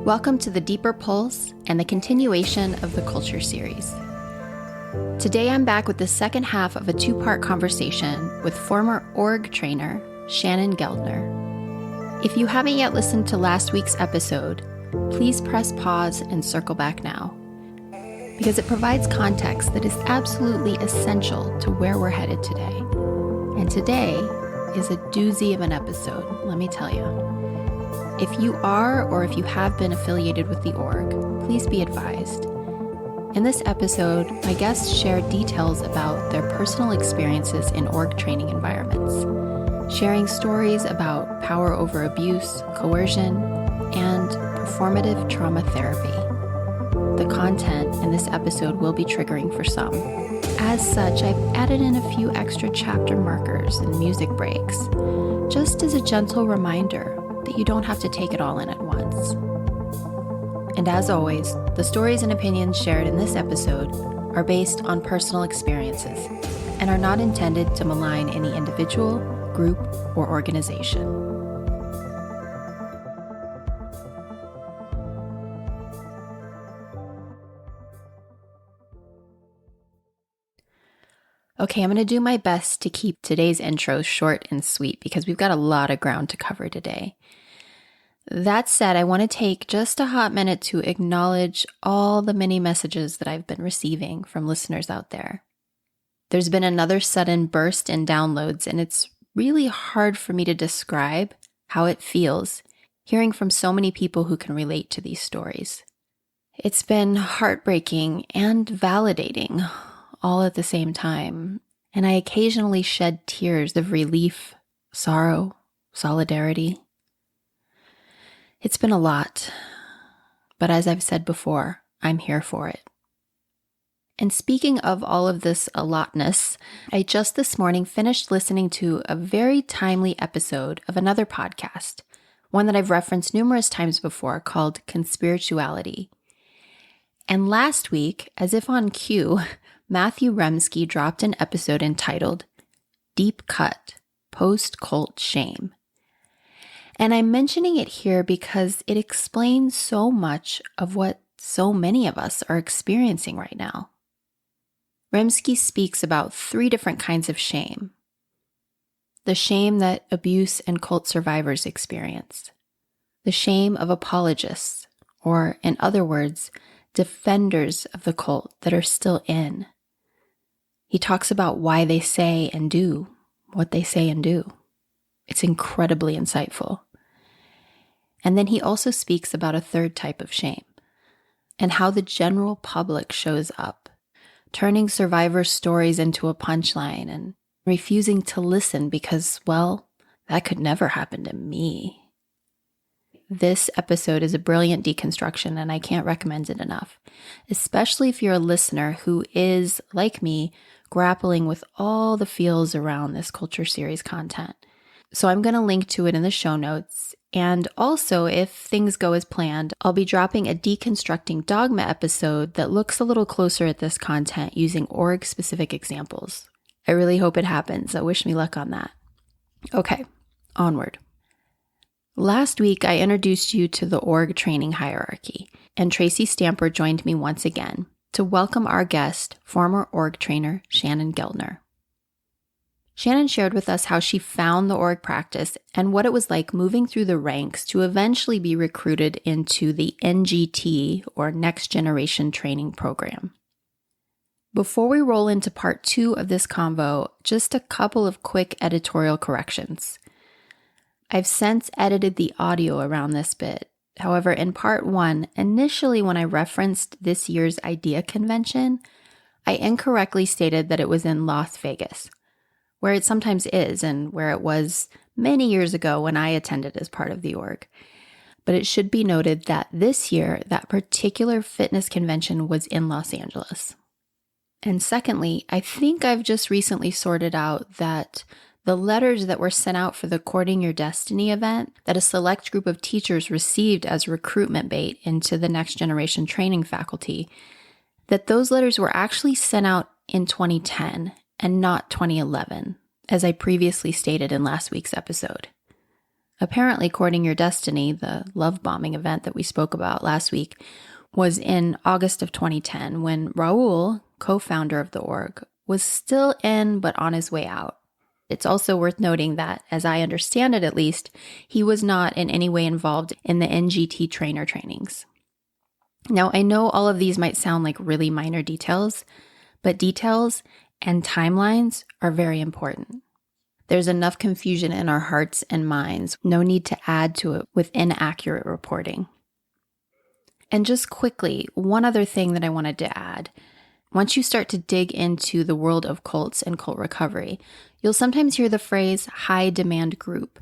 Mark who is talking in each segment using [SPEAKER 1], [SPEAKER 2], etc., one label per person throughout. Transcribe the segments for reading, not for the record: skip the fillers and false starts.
[SPEAKER 1] Welcome to the Deeper Pulse and the continuation of the Culture series. Today I'm back with the second half of a two-part conversation with former org trainer Shannon Geltner. If you haven't yet listened to last week's episode, please press pause and circle back now, because it provides context that is absolutely essential to where we're headed today. And today is a doozy of an episode, let me tell you. If you are or if you have been affiliated with the org, please be advised. In this episode, my guests share details about their personal experiences in org training environments, sharing stories about power over abuse, coercion, and performative trauma therapy. The content in this episode will be triggering for some. As such, I've added in a few extra chapter markers and music breaks, just as a gentle reminder that you don't have to take it all in at once. And as always, the stories and opinions shared in this episode are based on personal experiences and are not intended to malign any individual, group, or organization. Okay, I'm going to do my best to keep today's intro short and sweet because we've got a lot of ground to cover today. That said, I want to take just a hot minute to acknowledge all the many messages that I've been receiving from listeners out there. There's been another sudden burst in downloads, and it's really hard for me to describe how it feels hearing from so many people who can relate to these stories. It's been heartbreaking and validating all at the same time, and I occasionally shed tears of relief, sorrow, solidarity. It's been a lot, but as I've said before, I'm here for it. And speaking of all of this a lotness, I just this morning finished listening to a very timely episode of another podcast, one that I've referenced numerous times before, called Conspirituality. And last week, as if on cue, Matthew Remski dropped an episode entitled Deep Cut, Post-Cult Shame. And I'm mentioning it here because it explains so much of what so many of us are experiencing right now. Remski speaks about 3 different kinds of shame. The shame that abuse and cult survivors experience. The shame of apologists, or in other words, defenders of the cult that are still in. He talks about why they say and do what they say and do. It's incredibly insightful. And then he also speaks about a 3rd type of shame and how the general public shows up, turning survivor stories into a punchline and refusing to listen because, well, that could never happen to me. This episode is a brilliant deconstruction, and I can't recommend it enough, especially if you're a listener who is, like me, grappling with all the feels around this Culture series content. So I'm going to link to it in the show notes. And also, if things go as planned, I'll be dropping a deconstructing dogma episode that looks a little closer at this content using org-specific examples. I really hope it happens, so wish me luck on that. Okay, onward. Last week, I introduced you to the org training hierarchy, and Tracy Stamper joined me once again to welcome our guest, former org trainer Shannon Geltner. Shannon shared with us how she found the org practice and what it was like moving through the ranks to eventually be recruited into the NGT, or Next Generation Training Program. Before we roll into part 2 of this convo, just a couple of quick editorial corrections. I've since edited the audio around this bit. However, in part 1, initially when I referenced this year's IDEA convention, I incorrectly stated that it was in Las Vegas, where it sometimes is and where it was many years ago when I attended as part of the org. But it should be noted that this year, that particular fitness convention was in Los Angeles. And secondly, I think I've just recently sorted out that the letters that were sent out for the Courting Your Destiny event that a select group of teachers received as recruitment bait into the Next Generation Training faculty, that those letters were actually sent out in 2010 and not 2011, as I previously stated in last week's episode. Apparently, Courting Your Destiny, the love bombing event that we spoke about last week, was in August of 2010 when Raul, co-founder of the org, was still in but on his way out. It's also worth noting that, as I understand it at least, he was not in any way involved in the NGT trainer trainings. Now, I know all of these might sound like really minor details, but details and timelines are very important. There's enough confusion in our hearts and minds. No need to add to it with inaccurate reporting. And just quickly, one other thing that I wanted to add. Once you start to dig into the world of cults and cult recovery, you'll sometimes hear the phrase high demand group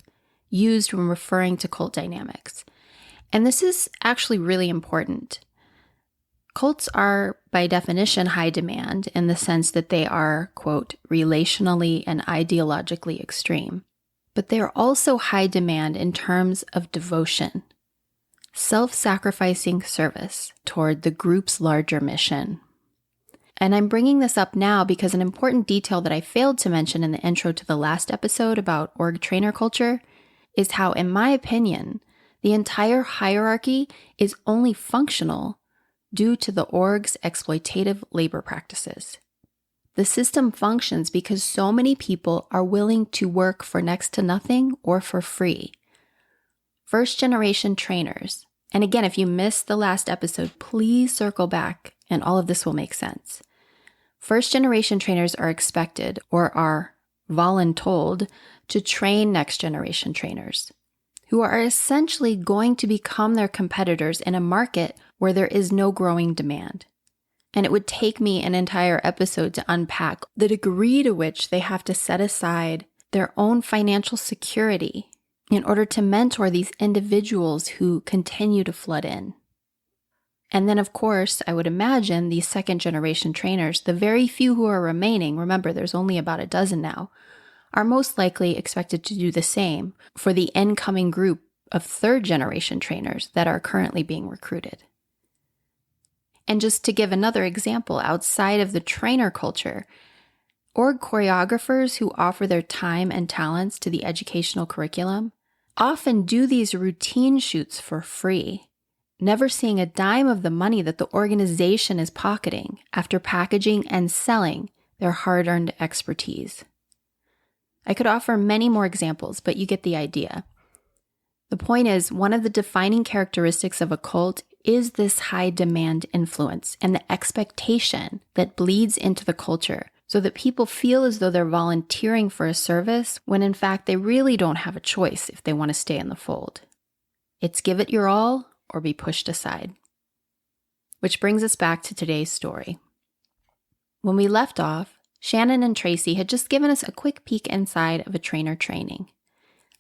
[SPEAKER 1] used when referring to cult dynamics. And this is actually really important. Cults are, by definition, high demand in the sense that they are, quote, relationally and ideologically extreme. But they are also high demand in terms of devotion, self-sacrificing service toward the group's larger mission. And I'm bringing this up now because an important detail that I failed to mention in the intro to the last episode about org trainer culture is how, in my opinion, the entire hierarchy is only functional due to the org's exploitative labor practices. The system functions because so many people are willing to work for next to nothing or for free. First-generation trainers, and again, if you missed the last episode, please circle back and all of this will make sense. First-generation trainers are expected or are voluntold to train next-generation trainers, who are essentially going to become their competitors in a market where there is no growing demand. And it would take me an entire episode to unpack the degree to which they have to set aside their own financial security in order to mentor these individuals who continue to flood in. And then, of course, I would imagine these second-generation trainers, the very few who are remaining, remember there's only about a dozen now, are most likely expected to do the same for the incoming group of third-generation trainers that are currently being recruited. And just to give another example, outside of the trainer culture, org choreographers who offer their time and talents to the educational curriculum often do these routine shoots for free, never seeing a dime of the money that the organization is pocketing after packaging and selling their hard-earned expertise. I could offer many more examples, but you get the idea. The point is, one of the defining characteristics of a cult is this high demand influence and the expectation that bleeds into the culture so that people feel as though they're volunteering for a service when in fact they really don't have a choice if they want to stay in the fold. It's give it your all or be pushed aside. Which brings us back to today's story. When we left off, Shannon and Tracy had just given us a quick peek inside of a trainer training,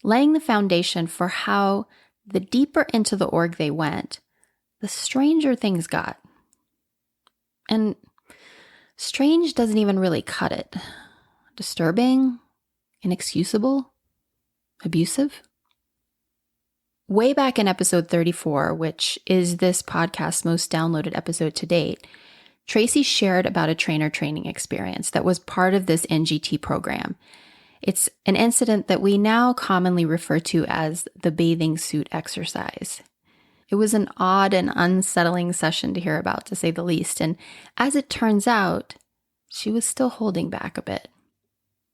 [SPEAKER 1] laying the foundation for how the deeper into the org they went, the stranger things got. And strange doesn't even really cut it. Disturbing, inexcusable, abusive. Way back in episode 34, which is this podcast's most downloaded episode to date, Tracy shared about a trainer training experience that was part of this NGT program. It's an incident that we now commonly refer to as the bathing suit exercise. It was an odd and unsettling session to hear about, to say the least, and as it turns out, she was still holding back a bit,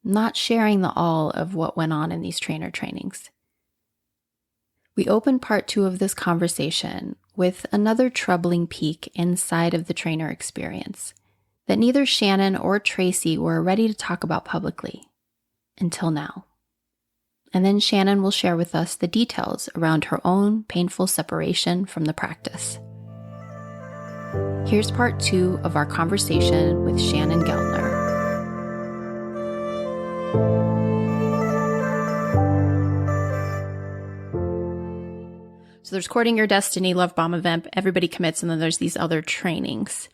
[SPEAKER 1] not sharing the all of what went on in these trainer trainings. We open part 2 of this conversation with another troubling peek inside of the trainer experience that neither Shannon or Tracy were ready to talk about publicly until now. And then Shannon will share with us the details around her own painful separation from the practice. Here's part 2 of our conversation with Shannon Geltner. So there's Courting Your Destiny, Love Bomb event, everybody commits, and then there's these other trainings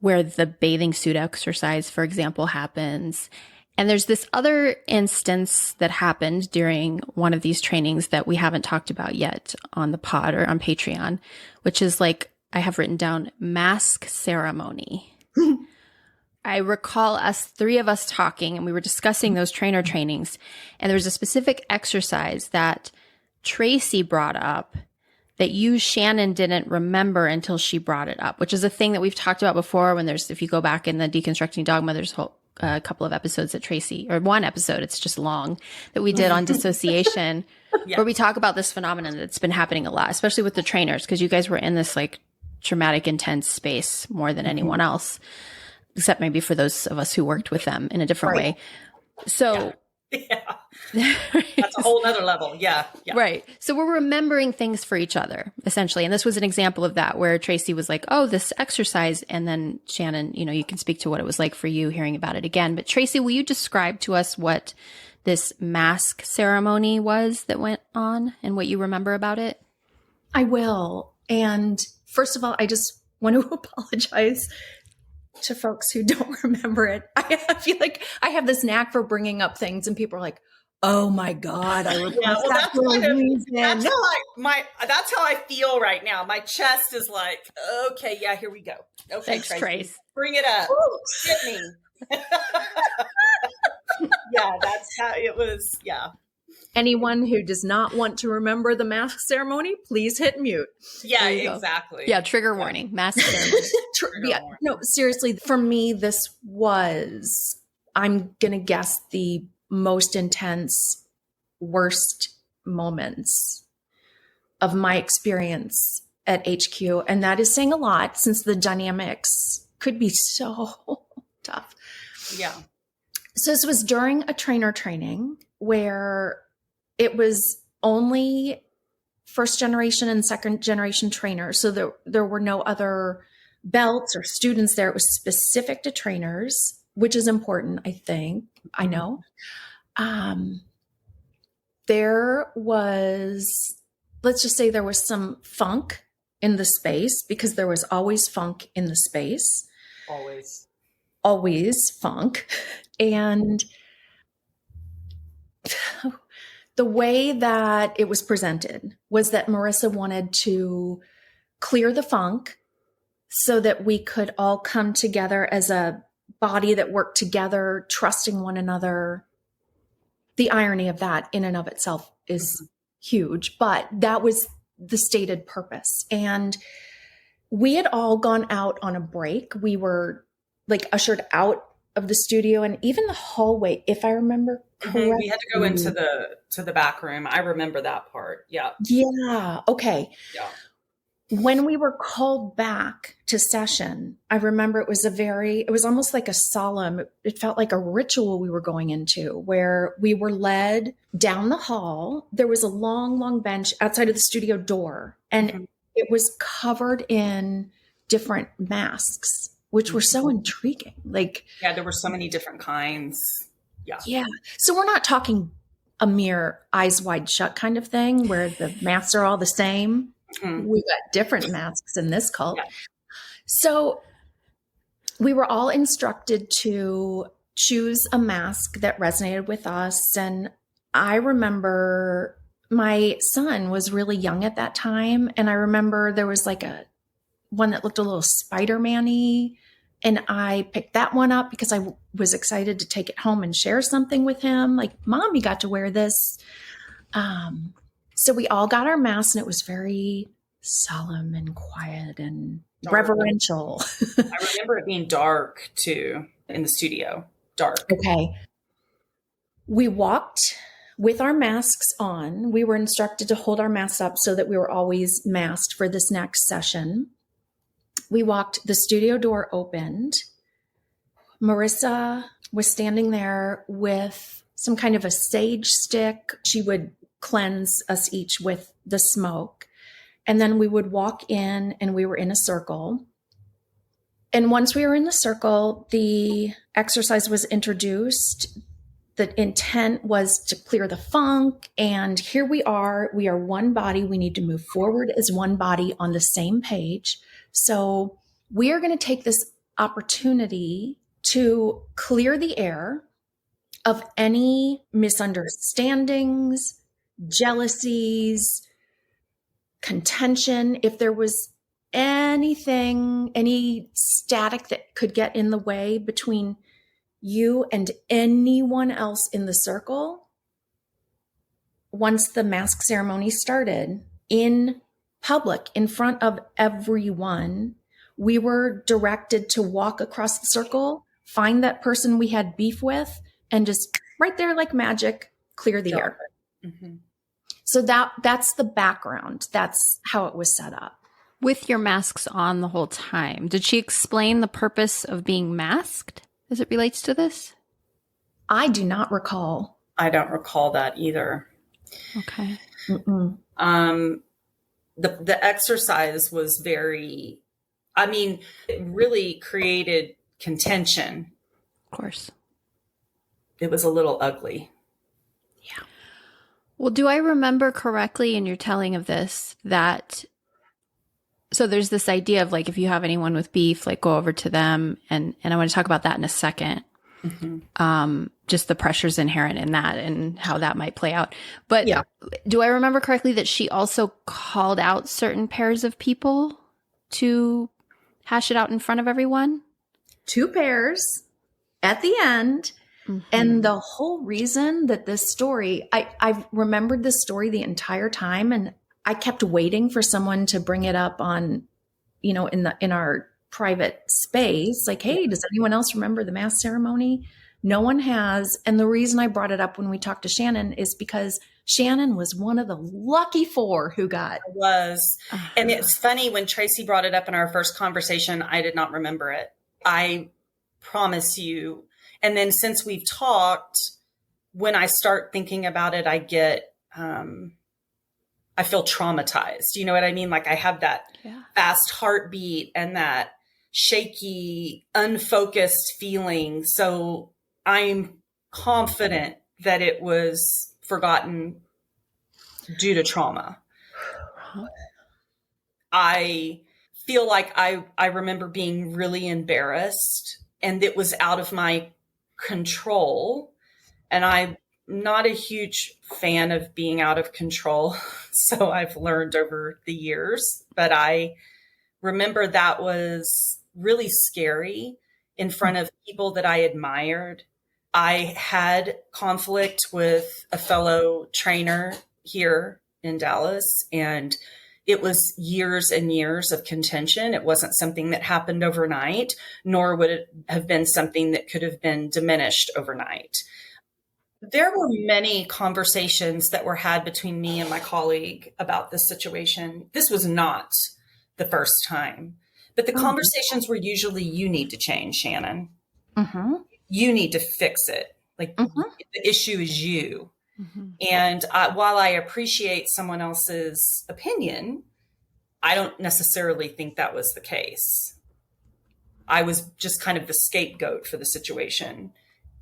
[SPEAKER 1] where the bathing suit exercise, for example, happens. And there's this other instance that happened during one of these trainings that we haven't talked about yet on the pod or on Patreon, which is like I have written down mask ceremony. I recall three of us talking, and we were discussing those trainer trainings. And there was a specific exercise that Tracy brought up that you, Shannon, didn't remember until she brought it up, which is a thing that we've talked about before if you go back in the Deconstructing Dogma, there's a couple of episodes that Tracy, or one episode, it's just long, that we did on dissociation, where we talk about this phenomenon that's been happening a lot, especially with the trainers, because you guys were in this like traumatic, intense space more than anyone else, except maybe for those of us who worked with them in a different way. So
[SPEAKER 2] that's a whole nother level. Yeah.
[SPEAKER 1] Right. So we're remembering things for each other, essentially. And this was an example of that, where Tracy was like, oh, this exercise. And then Shannon, you can speak to what it was like for you hearing about it again. But Tracy, will you describe to us what this mask ceremony was that went on and what you remember about it?
[SPEAKER 3] I will. And first of all, I just want to apologize to folks who don't remember it. I feel like I have this knack for bringing up things and people are like, oh my God, I remember that for a reason.
[SPEAKER 2] That's how I feel right now. My chest is like, okay, yeah, here we go. Okay,
[SPEAKER 1] thanks, Trace.
[SPEAKER 2] Bring it up. Ooh. Hit me. Yeah, that's how it was. Yeah.
[SPEAKER 3] Anyone who does not want to remember the mask ceremony, please hit mute.
[SPEAKER 2] Yeah, exactly.
[SPEAKER 1] Yeah, trigger warning, mask ceremony.
[SPEAKER 3] Warning. No, seriously, for me, this was, I'm going to guess, the most intense, worst moments of my experience at HQ. And that is saying a lot, since the dynamics could be so tough.
[SPEAKER 2] Yeah.
[SPEAKER 3] So this was during a trainer training where it was only first generation and second generation trainers. So there were no other belts or students there. It was specific to trainers, which is important, I think. I know. There was, let's just say there was some funk in the space, because there was always funk in the space. Always funk. And the way that it was presented was that Marissa wanted to clear the funk so that we could all come together as a body that worked together, trusting one another. The irony of that in and of itself is huge, but that was the stated purpose. And we had all gone out on a break. We were like ushered out of the studio, and even the hallway, if I remember correctly.
[SPEAKER 2] We had to go into the back room. I remember that part. Yeah.
[SPEAKER 3] Yeah. Okay.
[SPEAKER 2] Yeah.
[SPEAKER 3] When we were called back to session, I remember it was almost like a solemn, it felt like a ritual we were going into, where we were led down the hall. There was a long, long bench outside of the studio door, and it was covered in different masks, which were so intriguing.
[SPEAKER 2] There were so many different kinds. Yeah.
[SPEAKER 3] Yeah. So we're not talking a mere eyes wide shut kind of thing where the masks are all the same. We got different masks in this cult. Yeah. So we were all instructed to choose a mask that resonated with us. And I remember my son was really young at that time. And I remember there was like one that looked a little Spider-Man-y. And I picked that one up because I was excited to take it home and share something with him. Like, Mom, you got to wear this. So we all got our masks, and it was very solemn and quiet and reverential.
[SPEAKER 2] I remember it being dark too in the studio. Dark.
[SPEAKER 3] Okay. We walked with our masks on. We were instructed to hold our masks up so that we were always masked for this next session. We walked, the studio door opened. Marissa was standing there with some kind of a sage stick. She would cleanse us each with the smoke. And then we would walk in, and we were in a circle. And once we were in the circle, the exercise was introduced. The intent was to clear the funk. And here we are one body. We need to move forward as one body on the same page. So we are going to take this opportunity to clear the air of any misunderstandings, jealousies, contention. If there was anything, any static that could get in the way between you and anyone else in the circle, once the mask ceremony started in public, in front of everyone, we were directed to walk across the circle, find that person we had beef with, and just right there, like magic, clear the air. Mm-hmm. So that's the background. That's how it was set up.
[SPEAKER 1] With your masks on the whole time, did she explain the purpose of being masked as it relates to this?
[SPEAKER 3] I do not recall.
[SPEAKER 2] I don't recall that either.
[SPEAKER 1] Okay.
[SPEAKER 2] The exercise was very, it really created contention.
[SPEAKER 1] Of course.
[SPEAKER 2] It was a little ugly.
[SPEAKER 1] Yeah. Well, do I remember correctly in your telling of this that, so there's this idea of like, if you have anyone with beef, like go over to them. And I want to talk about that in a second. Mm-hmm. Just the pressures inherent in that and how that might play out. But yeah. Do I remember correctly that she also called out certain pairs of people to hash it out in front of everyone?
[SPEAKER 3] 2 pairs at the end. Mm-hmm. And the whole reason that this story, I've remembered this story the entire time, and I kept waiting for someone to bring it up on, in our private space. Like, hey, does anyone else remember the mask ceremony? No one has. And the reason I brought it up when we talked to Shannon is because Shannon was one of the lucky 4 who got.
[SPEAKER 2] I was. And it's funny, when Tracy brought it up in our first conversation, I did not remember it. I promise you. And then since we've talked, when I start thinking about it, I get, I feel traumatized. You know what I mean? Like I have that fast heartbeat and that shaky, unfocused feeling. So I'm confident that it was forgotten due to trauma. I feel like I remember being really embarrassed, and it was out of my control. And I'm not a huge fan of being out of control. So I've learned over the years, but I remember that was really scary in front of people that I admired. I had conflict with a fellow trainer here in Dallas, and it was years and years of contention. It wasn't something that happened overnight, nor would it have been something that could have been diminished overnight. There were many conversations that were had between me and my colleague about this situation. This was not the first time, but the conversations were usually, you need to change, Shannon. Mm-hmm. You need to fix it. Like the issue is you. Mm-hmm. And while I appreciate someone else's opinion, I don't necessarily think that was the case. I was just kind of the scapegoat for the situation,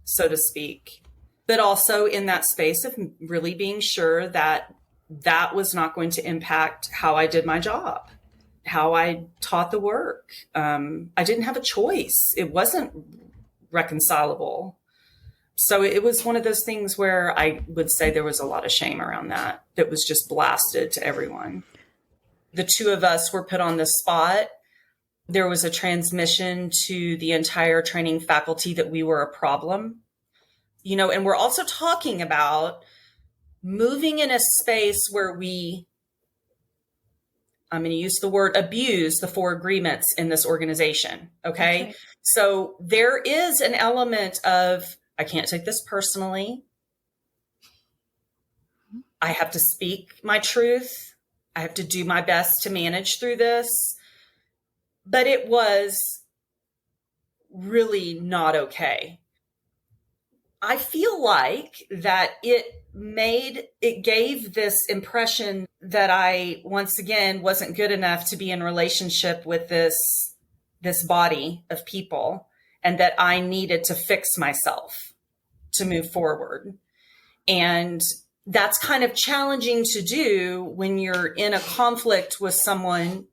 [SPEAKER 2] so to speak. But also in that space of really being sure that that was not going to impact how I did my job, how I taught the work. I didn't have a choice. It wasn't reconcilable. So it was one of those things where I would say there was a lot of shame around that. That was just blasted to everyone. The 2 of us were put on the spot. There was a transmission to the entire training faculty that we were a problem. And we're also talking about moving in a space where I'm going to use the word abuse the 4 agreements in this organization. Okay. So there is an element of, I can't take this personally. I have to speak my truth. I have to do my best to manage through this. But it was really not okay. I feel like that it gave this impression that I, once again, wasn't good enough to be in relationship with this body of people, and that I needed to fix myself to move forward. And that's kind of challenging to do when you're in a conflict with someone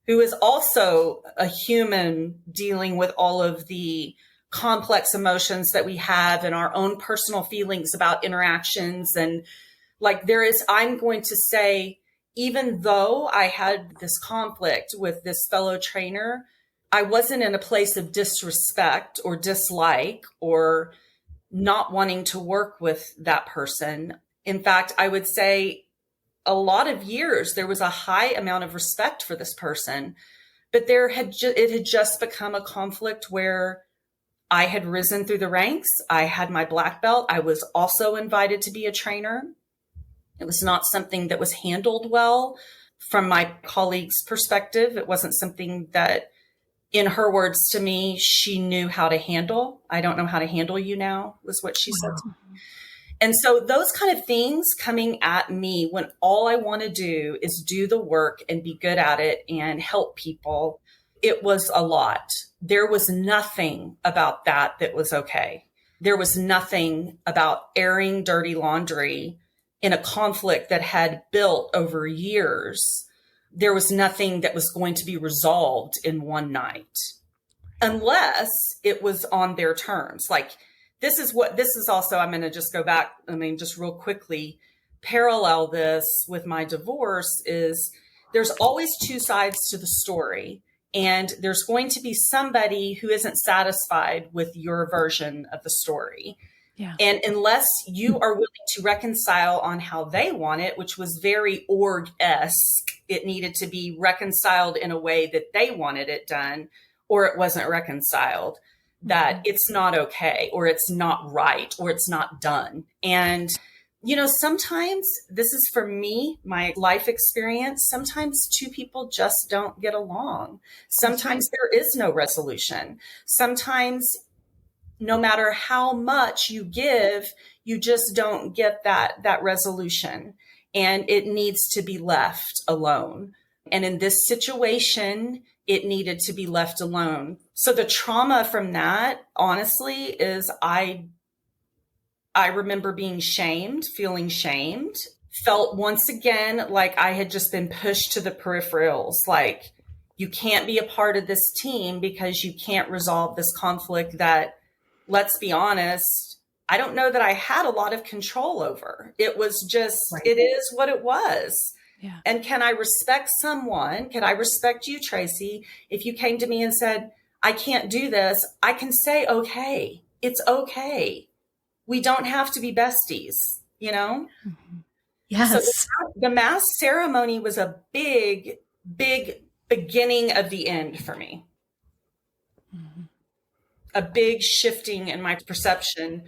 [SPEAKER 2] who is also a human dealing with all of the complex emotions that we have and our own personal feelings about interactions. And like I'm going to say, even though I had this conflict with this fellow trainer, I wasn't in a place of disrespect or dislike or not wanting to work with that person. In fact, I would say a lot of years, there was a high amount of respect for this person, but it had just become a conflict where I had risen through the ranks. I had my black belt. I was also invited to be a trainer. It was not something that was handled well from my colleague's perspective. It wasn't something that, in her words to me, she knew how to handle. I don't know how to handle you now, was what she said to me. And so those kind of things coming at me when all I want to do is do the work and be good at it and help people, it was a lot. There was nothing about that was okay. There was nothing about airing dirty laundry in a conflict that had built over years. There was nothing that was going to be resolved in one night, unless it was on their terms. Like, this is also, I'm going to just go back, just real quickly, parallel this with my divorce is there's always two sides to the story. And there's going to be somebody who isn't satisfied with your version of the story. Yeah. And unless you are willing to reconcile on how they want it, which was very org-esque, it needed to be reconciled in a way that they wanted it done, or it wasn't reconciled, that it's not okay, or it's not right, or it's not done. And, sometimes this is for me, my life experience. Sometimes two people just don't get along. Sometimes there is no resolution. Sometimes no matter how much you give, you just don't get that resolution, and it needs to be left alone. And in this situation, it needed to be left alone. So the trauma from that, honestly, is I remember being shamed, feeling shamed, felt once again like I had just been pushed to the peripherals. Like, you can't be a part of this team because you can't resolve this conflict that, let's be honest, I don't know that I had a lot of control over. It was just, It is what it was. Yeah. And can I respect someone? Can I respect you, Tracy? If you came to me and said, I can't do this, I can say, okay, it's okay. We don't have to be besties, Mm-hmm.
[SPEAKER 3] Yes.
[SPEAKER 2] So the mass ceremony was a big, big beginning of the end for me. Mm-hmm. A big shifting in my perception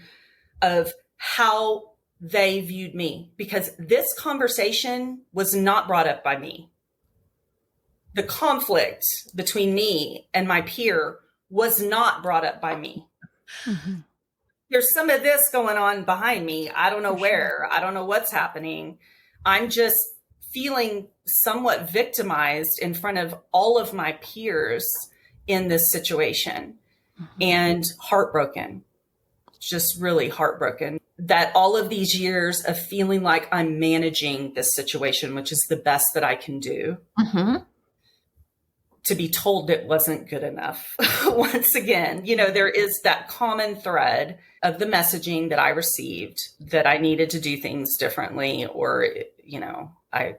[SPEAKER 2] of how they viewed me, because this conversation was not brought up by me. The conflict between me and my peer was not brought up by me. Mm-hmm. There's some of this going on behind me. I don't know where. I don't know what's happening. I'm just feeling somewhat victimized in front of all of my peers in this situation, and heartbroken, just really heartbroken that all of these years of feeling like I'm managing this situation, which is the best that I can do, to be told it wasn't good enough. Once again, there is that common thread of the messaging that I received that I needed to do things differently, or, I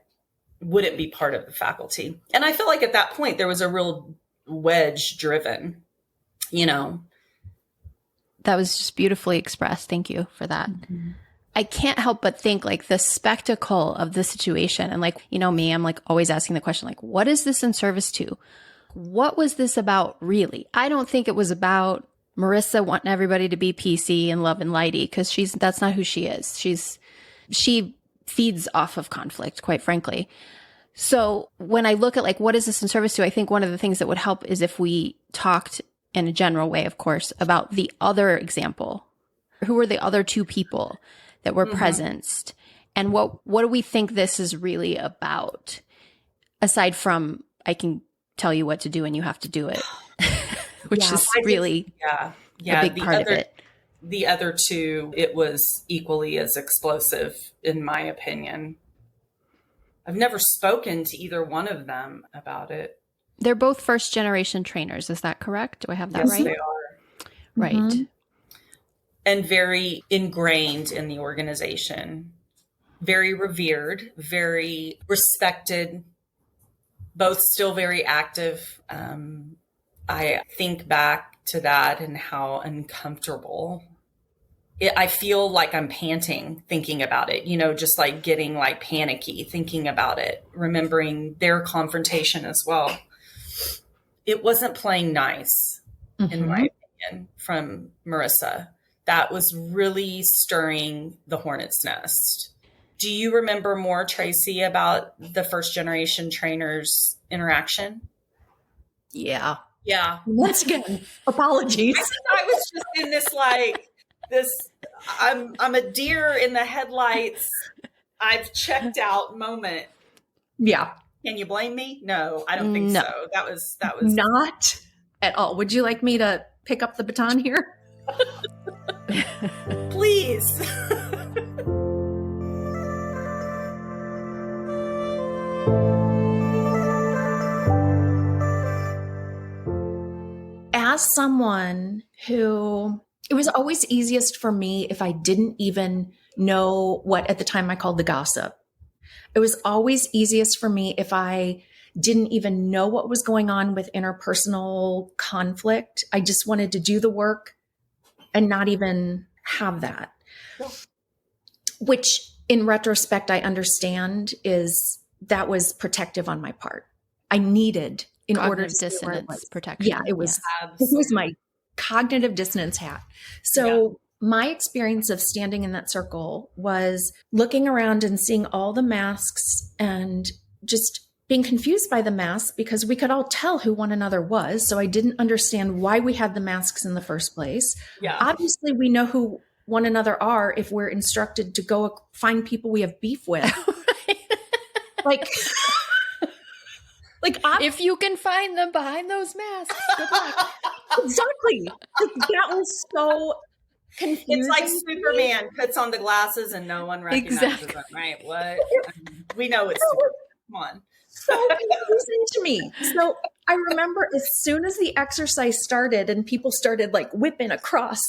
[SPEAKER 2] wouldn't be part of the faculty. And I feel like at that point, there was a real wedge driven,
[SPEAKER 1] That was just beautifully expressed. Thank you for that. Mm-hmm. I can't help but think like the spectacle of the situation. And like, me, I'm like always asking the question, like, what is this in service to? What was this about really? I don't think it was about Marissa wanting everybody to be PC and love and lighty, because that's not who she is. She feeds off of conflict, quite frankly. So when I look at like, what is this in service to? I think one of the things that would help is if we talked in a general way, of course, about the other example. Who were the other two people that were presenced? And what do we think this is really about? Aside from, I can tell you what to do and you have to do it, which is really a big part of it.
[SPEAKER 2] The other two, it was equally as explosive, in my opinion. I've never spoken to either one of them about it.
[SPEAKER 1] They're both first generation trainers. Is that correct? Do I have that right?
[SPEAKER 2] Yes, they are.
[SPEAKER 1] Right. Mm-hmm.
[SPEAKER 2] And very ingrained in the organization. very revered, very respected, both still very active. I think back to that and how uncomfortable I feel like I'm panting thinking about it, just like getting like panicky thinking about it, remembering their confrontation as well. It wasn't playing nice, in my opinion, from Marissa. That was really stirring the hornet's nest. Do you remember more, Tracy, about the first generation trainers interaction?
[SPEAKER 3] Yeah.
[SPEAKER 2] Yeah.
[SPEAKER 3] Once again, apologies.
[SPEAKER 2] I was just in this I'm a deer in the headlights. I've checked out moment.
[SPEAKER 3] Yeah.
[SPEAKER 2] Can you blame me? No, I don't think so. That was
[SPEAKER 3] not at all. Would you like me to pick up the baton here?
[SPEAKER 2] Please.
[SPEAKER 3] As someone who, it was always easiest for me if I didn't even know what at the time I called the gossip. It was always easiest for me if I didn't even know what was going on with interpersonal conflict. I just wanted to do the work and not even have that. Which in retrospect, I understand that was protective on my part. I needed in order to
[SPEAKER 1] dissonance protection.
[SPEAKER 3] Yeah, it was my cognitive dissonance hat. So my experience of standing in that circle was looking around and seeing all the masks and just being confused by the masks because we could all tell who one another was. So I didn't understand why we had the masks in the first place.
[SPEAKER 2] Yeah.
[SPEAKER 3] Obviously, we know who one another are if we're instructed to go find people we have beef with. Like
[SPEAKER 1] if you can find them behind those masks, good luck.
[SPEAKER 3] Exactly. That was so confusing.
[SPEAKER 2] It's like Superman puts on the glasses and no one recognizes them, right? What? We know it's Superman. Come on.
[SPEAKER 3] So confusing to me. So I remember as soon as the exercise started and people started like whipping across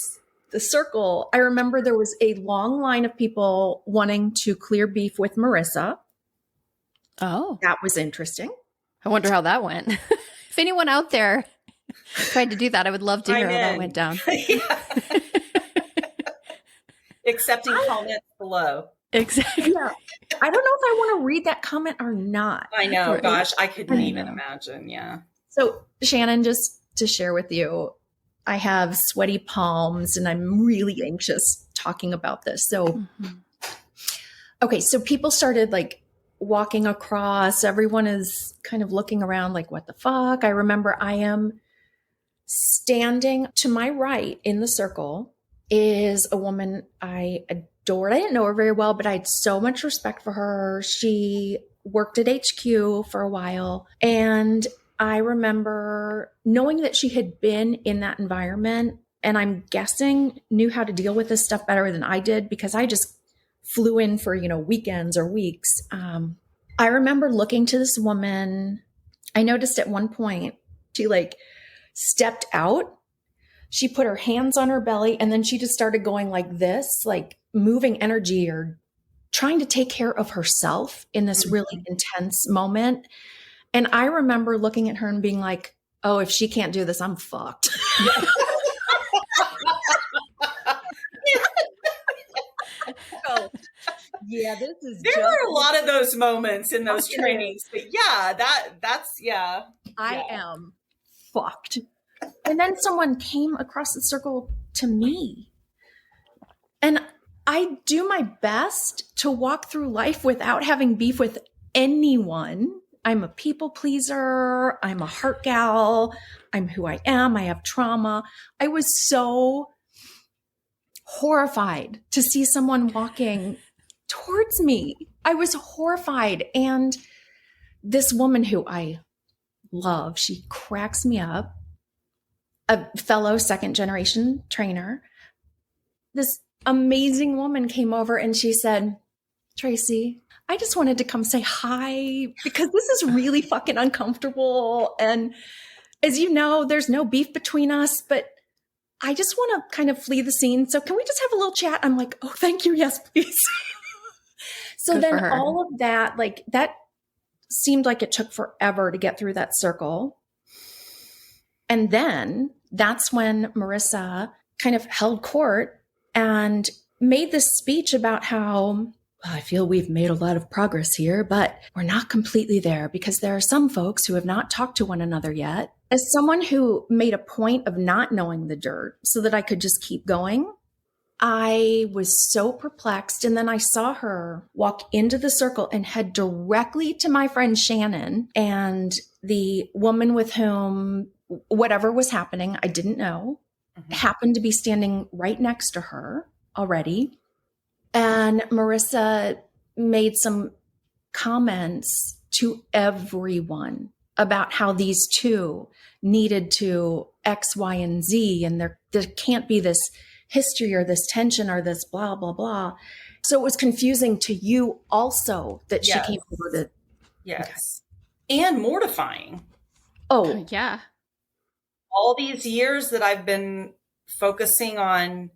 [SPEAKER 3] the circle, I remember there was a long line of people wanting to clear beef with Marissa.
[SPEAKER 1] Oh.
[SPEAKER 3] That was interesting.
[SPEAKER 1] I wonder how that went. If anyone out there tried to do that, I would love to hear how that went down.
[SPEAKER 2] Accepting comments below.
[SPEAKER 1] Exactly.
[SPEAKER 3] Yeah. I don't know if I want to read that comment or not.
[SPEAKER 2] I know. Gosh, I couldn't even imagine. Yeah.
[SPEAKER 3] So Shannon, just to share with you, I have sweaty palms and I'm really anxious talking about this. So, okay. So people started like walking across. Everyone is kind of looking around like, what the fuck? I remember I am standing to my right in the circle is a woman I adored. I didn't know her very well, but I had so much respect for her. She worked at HQ for a while. And I remember knowing that she had been in that environment and I'm guessing knew how to deal with this stuff better than I did because I just flew in for, weekends or weeks. I remember looking to this woman. I noticed at one point she like stepped out. She put her hands on her belly and then she just started going like this, like moving energy or trying to take care of herself in this really intense moment. And I remember looking at her and being like, oh, if she can't do this, I'm fucked. Yeah, this is.
[SPEAKER 2] There were a lot of those moments in those trainings, but that's.
[SPEAKER 3] I am fucked. And then someone came across the circle to me, and I do my best to walk through life without having beef with anyone. I'm a people pleaser. I'm a heart gal. I'm who I am. I have trauma. I was so horrified to see someone walking towards me. I was horrified. And this woman who I love, she cracks me up, a fellow second generation trainer. This amazing woman came over and she said, Tracy, I just wanted to come say hi because this is really fucking uncomfortable. And as you know, there's no beef between us, but I just want to kind of flee the scene. So can we just have a little chat? I'm like, oh, thank you. Yes, please. So
[SPEAKER 1] Good for
[SPEAKER 3] then
[SPEAKER 1] her.
[SPEAKER 3] all of that, like that seemed like it took forever to get through that circle. And then that's when Marissa kind of held court and made this speech about how I feel we've made a lot of progress here, but we're not completely there because there are some folks who have not talked to one another yet. As someone who made a point of not knowing the dirt so that I could just keep going, I was so perplexed. And then I saw her walk into the circle and head directly to my friend Shannon and the woman with whom whatever was happening, I didn't know, happened to be standing right next to her already. And Marissa made some comments to everyone about how these two needed to X, Y, and Z. And there can't be this history or this tension or this blah, blah, blah. So it was confusing to you also that she came over to.
[SPEAKER 2] Yes. Okay. And mortifying.
[SPEAKER 3] Oh,
[SPEAKER 1] yeah.
[SPEAKER 2] All these years that I've been focusing on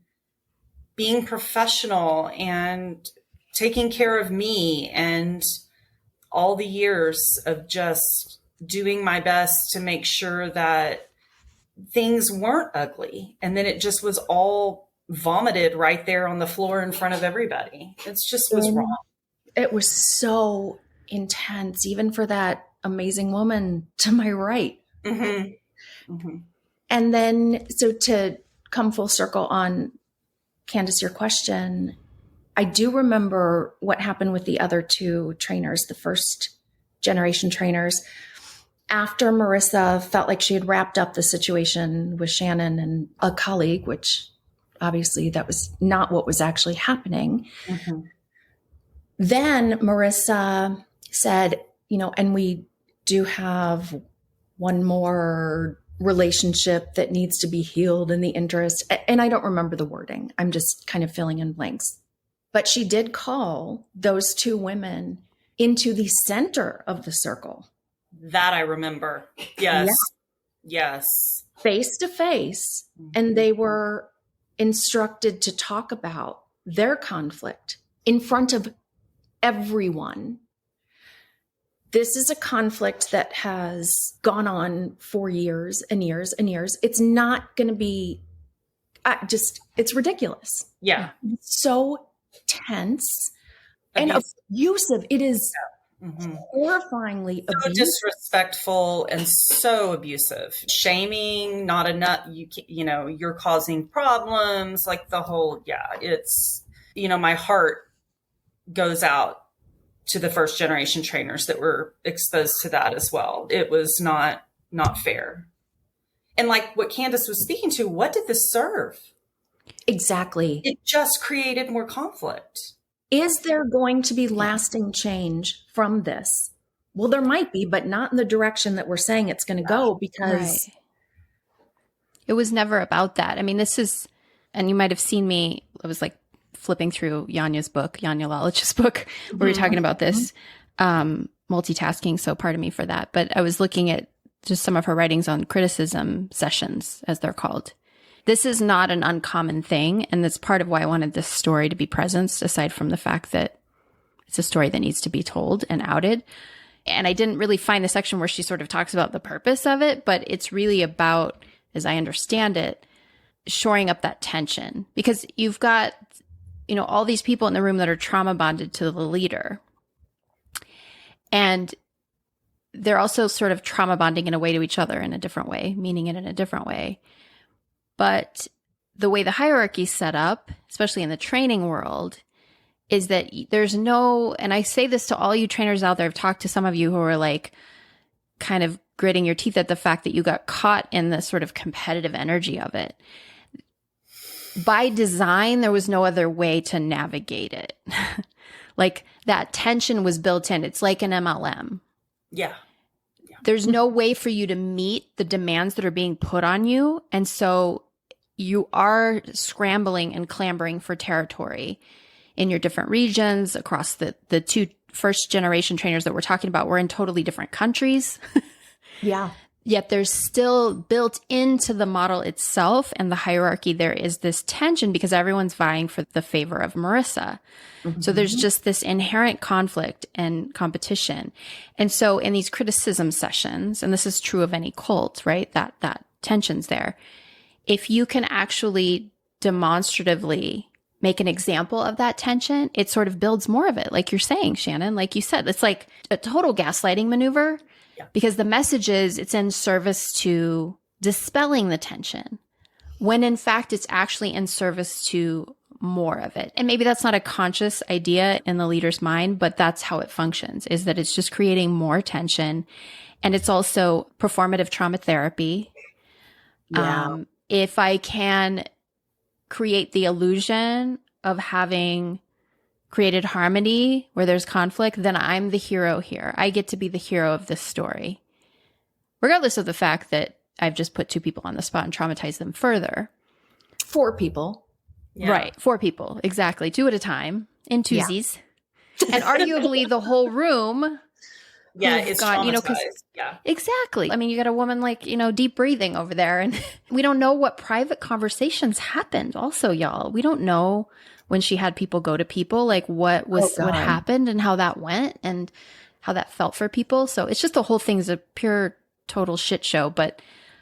[SPEAKER 2] being professional and taking care of me, and all the years of just doing my best to make sure that things weren't ugly. And then it just was all vomited right there on the floor in front of everybody. It just was wrong.
[SPEAKER 3] It was so intense, even for that amazing woman to my right.
[SPEAKER 2] Mm-hmm. Mm-hmm.
[SPEAKER 3] And then, so to come full circle on, Candace, your question, I do remember what happened with the other two trainers, the first generation trainers. After Marissa felt like she had wrapped up the situation with Shannon and a colleague, which obviously that was not what was actually happening. Mm-hmm. Then Marissa said, and we do have one more relationship that needs to be healed in the interest. And I don't remember the wording. I'm just kind of filling in blanks. But she did call those two women into the center of the circle.
[SPEAKER 2] That I remember. Yes. Yeah. Yes.
[SPEAKER 3] Face to face. And they were instructed to talk about their conflict in front of everyone. This is a conflict that has gone on for years and years and years. It's not going to be it's ridiculous.
[SPEAKER 2] Yeah.
[SPEAKER 3] It's so tense and abusive. It is horrifyingly
[SPEAKER 2] so
[SPEAKER 3] abusive.
[SPEAKER 2] Disrespectful and so abusive. Shaming, not enough. You're causing problems. Like the whole, it's, my heart goes out to the first generation trainers that were exposed to that as well. It was not fair. And like what Candace was speaking to, what did this serve?
[SPEAKER 3] Exactly.
[SPEAKER 2] It just created more conflict.
[SPEAKER 3] Is there going to be lasting change from this? Well, there might be, but not in the direction that we're saying it's going to go, because
[SPEAKER 1] it was never about that. I mean, this is, and you might have seen me, I was like flipping through Yanya Lalich's book, where we were talking about this, multitasking. So pardon me for that. But I was looking at just some of her writings on criticism sessions, as they're called. This is not an uncommon thing. And that's part of why I wanted this story to be present, aside from the fact that it's a story that needs to be told and outed. And I didn't really find the section where she sort of talks about the purpose of it, but it's really about, as I understand it, shoring up that tension. Because you've got, all these people in the room that are trauma bonded to the leader. And they're also sort of trauma bonding in a way to each other in a different way, meaning it in a different way. But the way the hierarchy is set up, especially in the training world, is that there's no, and I say this to all you trainers out there, I've talked to some of you who are like kind of gritting your teeth at the fact that you got caught in the sort of competitive energy of it. By design, there was no other way to navigate it. Like that tension was built in. It's like an MLM.
[SPEAKER 2] Yeah.
[SPEAKER 1] There's no way for you to meet the demands that are being put on you. And so you are scrambling and clambering for territory in your different regions across the two first generation trainers that we're talking about. We're in totally different countries.
[SPEAKER 3] Yeah.
[SPEAKER 1] Yet there's still built into the model itself and the hierarchy, there is this tension because everyone's vying for the favor of Marissa. Mm-hmm. So there's just this inherent conflict and competition. And so in these criticism sessions, and this is true of any cult, right? That tension's there. If you can actually demonstratively make an example of that tension, it sort of builds more of it. Like you're saying, Shannon, like you said, it's like a total gaslighting maneuver. Yeah. Because the message is it's in service to dispelling the tension, when in fact it's actually in service to more of it. And maybe that's not a conscious idea in the leader's mind, but that's how it functions, is that it's just creating more tension. And it's also performative trauma therapy. Yeah. If I can create the illusion of having created harmony where there's conflict, then I'm the hero here. I get to be the hero of this story, regardless of the fact that I've just put 2 people on the spot and traumatized them further.
[SPEAKER 3] 4 people.
[SPEAKER 1] Yeah. Right. 4 people. Exactly. 2 at a time in twosies. Yeah. And arguably the whole room.
[SPEAKER 2] Yeah. It's got, yeah.
[SPEAKER 1] Exactly. I mean, you got a woman like, deep breathing over there, and we don't know what private conversations happened also, y'all. We don't know when she had people go to people, like what happened and how that went and how that felt for people. So it's just the whole thing's a pure total shit show. But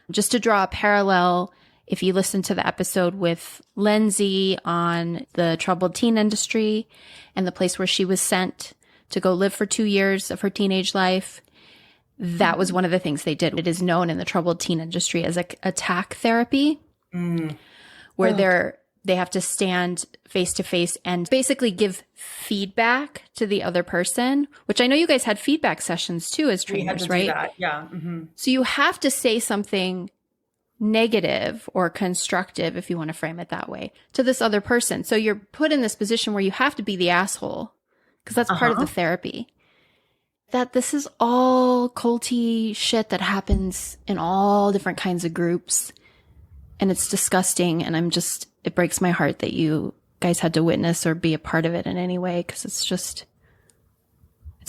[SPEAKER 1] just to draw a parallel, if you listen to the episode with Lindsay on the troubled teen industry and the place where she was sent to go live for 2 years of her teenage life, that was one of the things they did. It is known in the troubled teen industry as attack therapy, where they have to stand face to face and basically give feedback to the other person, which I know you guys had feedback sessions too as trainers, right?
[SPEAKER 2] Do that. Yeah. Mm-hmm.
[SPEAKER 1] So you have to say something negative or constructive, if you want to frame it that way, to this other person. So you're put in this position where you have to be the asshole, because that's part of the therapy. That this is all culty shit that happens in all different kinds of groups. And it's disgusting. And it breaks my heart that you guys had to witness or be a part of it in any way, because it's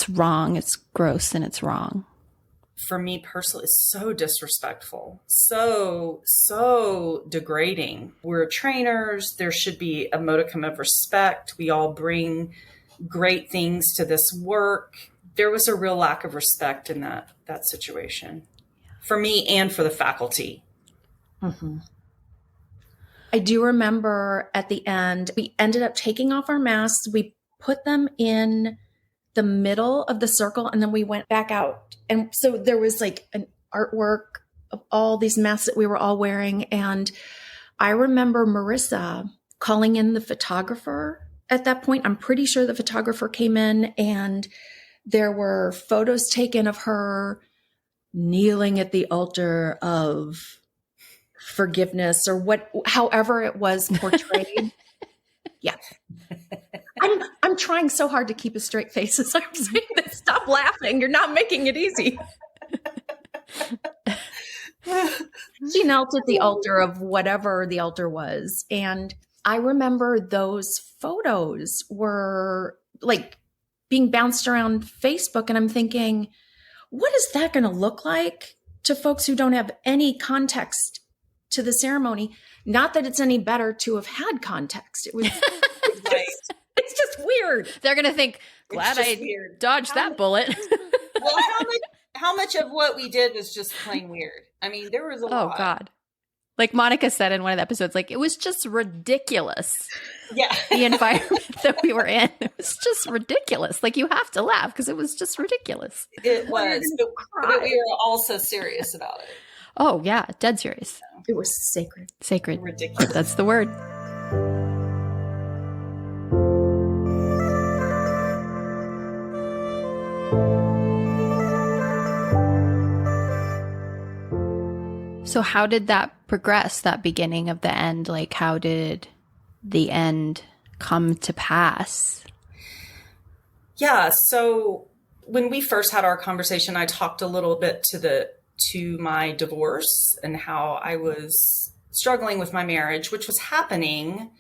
[SPEAKER 1] wrong. It's gross and it's wrong.
[SPEAKER 2] For me personally, it's so disrespectful, so degrading. We're trainers. There should be a modicum of respect. We all bring great things to this work. There was a real lack of respect in that situation for me and for the faculty.
[SPEAKER 3] Mm-hmm. I do remember at the end, we ended up taking off our masks. We put them in the middle of the circle, and then we went back out. And so there was like an artwork of all these masks that we were all wearing. And I remember Marissa calling in the photographer at that point. I'm pretty sure the photographer came in, and there were photos taken of her kneeling at the altar of forgiveness, or however it was portrayed. Yeah. I'm trying so hard to keep a straight face as I'm saying this. Stop laughing. You're not making it easy. She knelt at the altar of whatever the altar was. And I remember those photos were like being bounced around Facebook. And I'm thinking, what is that going to look like to folks who don't have any context to the ceremony? Not that it's any better to have had context. It was it's just weird.
[SPEAKER 1] They're going to think, glad I dodged that bullet.
[SPEAKER 2] Well, how much of what we did was just plain weird? I mean, there was a lot.
[SPEAKER 1] Oh, God. Like Monica said in one of the episodes, like, it was just ridiculous.
[SPEAKER 2] Yeah.
[SPEAKER 1] The environment that we were in. It was just ridiculous. Like, you have to laugh because it was just ridiculous.
[SPEAKER 2] It was. But we were all so serious about it.
[SPEAKER 1] Oh, yeah. Dead serious.
[SPEAKER 3] It was sacred.
[SPEAKER 1] Sacred.
[SPEAKER 2] Ridiculous.
[SPEAKER 1] That's the word. So how did that progress, that beginning of the end? Like, how did the end come to pass?
[SPEAKER 2] Yeah. So when we first had our conversation, I talked a little bit to my divorce and how I was struggling with my marriage, which was happening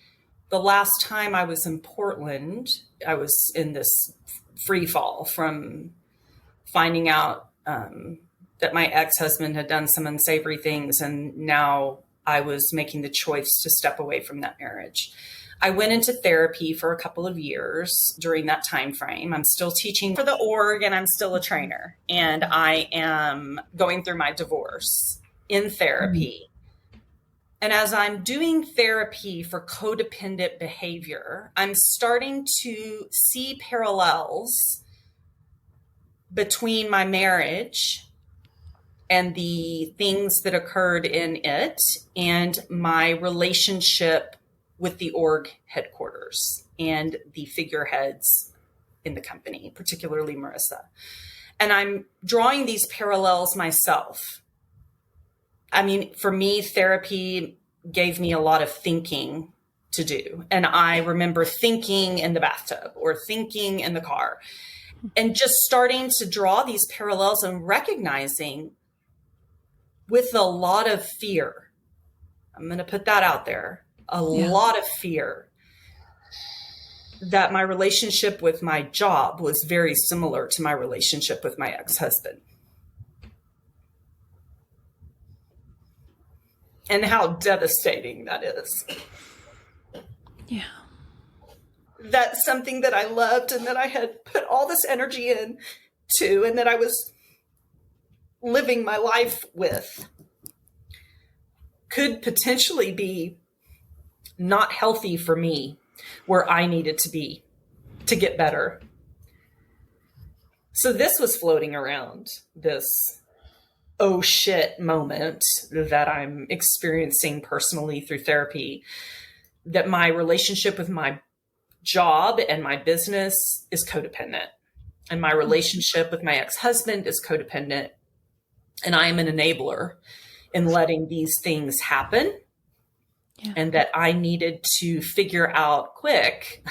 [SPEAKER 2] the last time I was in Portland. I was in this free fall from finding out that my ex-husband had done some unsavory things, and now I was making the choice to step away from that marriage. I went into therapy for a couple of years during that time frame. I'm still teaching for the org, and I'm still a trainer, and I am going through my divorce in therapy. And as I'm doing therapy for codependent behavior, I'm starting to see parallels between my marriage and the things that occurred in it and my relationship with the org headquarters and the figureheads in the company, particularly Marissa. And I'm drawing these parallels myself. I mean, for me, therapy gave me a lot of thinking to do. And I remember thinking in the bathtub or thinking in the car and just starting to draw these parallels and recognizing with a lot of fear. I'm going to put that out there. A lot of fear that my relationship with my job was very similar to my relationship with my ex-husband. And how devastating that is.
[SPEAKER 1] Yeah.
[SPEAKER 2] That's something that I loved and that I had put all this energy into and that I was living my life with could potentially be not healthy for me where I needed to be to get better. So this was floating around, this oh shit moment that I'm experiencing personally through therapy, that my relationship with my job and my business is codependent. And my relationship with my ex-husband is codependent. And I am an enabler in letting these things happen. Yeah. And that I needed to figure out quick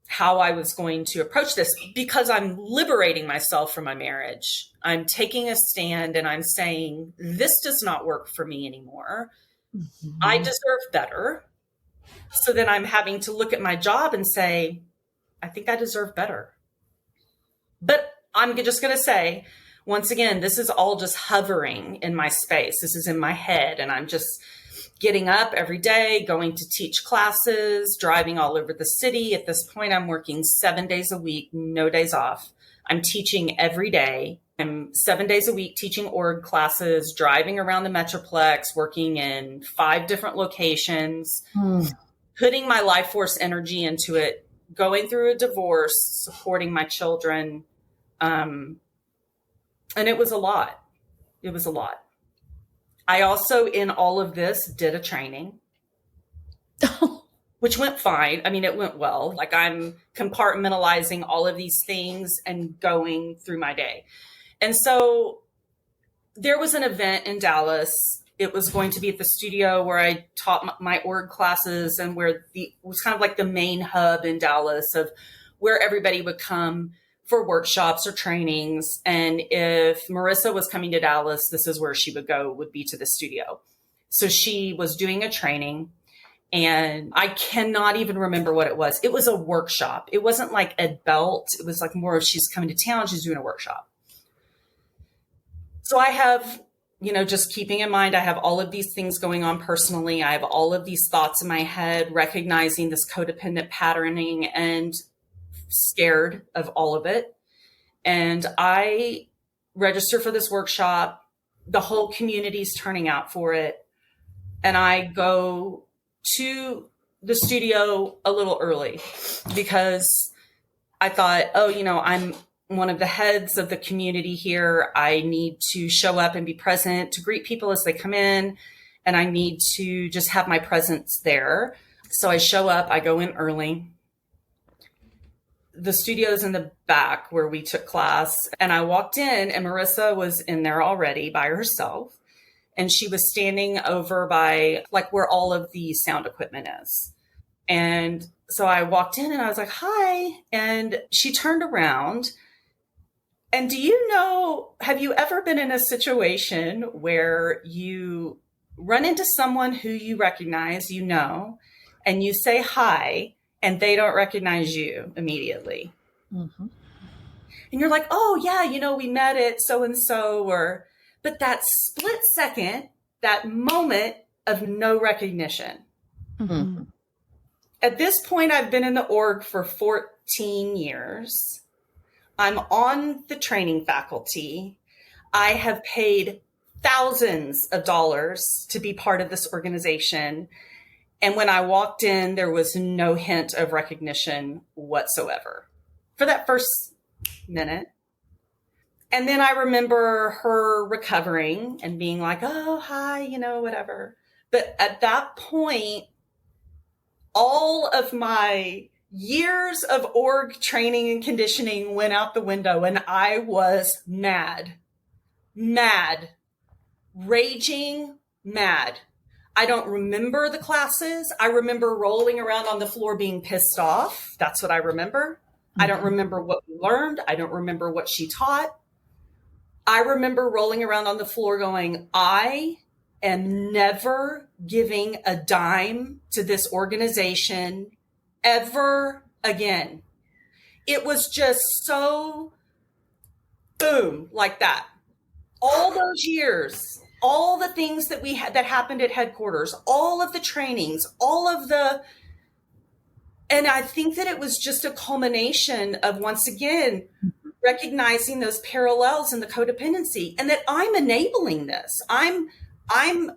[SPEAKER 2] how I was going to approach this because I'm liberating myself from my marriage. I'm taking a stand and I'm saying, this does not work for me anymore. Mm-hmm. I deserve better. So then I'm having to look at my job and say, I think I deserve better. But I'm just going to say, once again, this is all just hovering in my space. This is in my head. And I'm just getting up every day, going to teach classes, driving all over the city. At this point, I'm working 7 days a week, no days off. I'm teaching every day. I'm 7 days a week teaching org classes, driving around the Metroplex, working in 5 different locations, putting my life force energy into it, going through a divorce, supporting my children. And it was a lot. It was a lot. I also, in all of this, did a training, which went fine. I mean, it went well. Like I'm compartmentalizing all of these things and going through my day. And so there was an event in Dallas. It was going to be at the studio where I taught my org classes and where it was kind of like the main hub in Dallas of where everybody would come for workshops or trainings. And if Marissa was coming to Dallas, this is where she would go, would be to the studio. So she was doing a training and I cannot even remember what it was. It was a workshop. It wasn't like Ed Belt. It was like more of she's coming to town. She's doing a workshop. So I have, just keeping in mind, I have all of these things going on personally. I have all of these thoughts in my head, recognizing this codependent patterning and scared of all of it. And I register for this workshop. The whole community's turning out for it. And I go to the studio a little early because I thought, I'm one of the heads of the community here. I need to show up and be present to greet people as they come in. And I need to just have my presence there. So I show up, I go in early. The studio's in the back where we took class. And I walked in and Marissa was in there already by herself. And she was standing over by like where all of the sound equipment is. And so I walked in and I was like, hi. And she turned around. And do you know, have you ever been in a situation where you run into someone who you recognize, and you say hi, and they don't recognize you immediately? Mm-hmm. And you're like, oh yeah, we met at so-and-so, but that split second, that moment of no recognition.
[SPEAKER 3] Mm-hmm.
[SPEAKER 2] At this point, I've been in the org for 14 years. I'm on the training faculty. I have paid thousands of dollars to be part of this organization. And when I walked in, there was no hint of recognition whatsoever for that first minute. And then I remember her recovering and being like, oh, hi, whatever. But at that point, all of my years of org training and conditioning went out the window, and I was mad, raging mad. I don't remember the classes. I remember rolling around on the floor being pissed off. That's what I remember. I don't remember what we learned. I don't remember what she taught. I remember rolling around on the floor going, I am never giving a dime to this organization ever again. It was just so boom, like that. All those years, all the things that we had that happened at headquarters, all of the trainings, and I think that it was just a culmination of, once again, recognizing those parallels in the codependency, and that I'm enabling this. I'm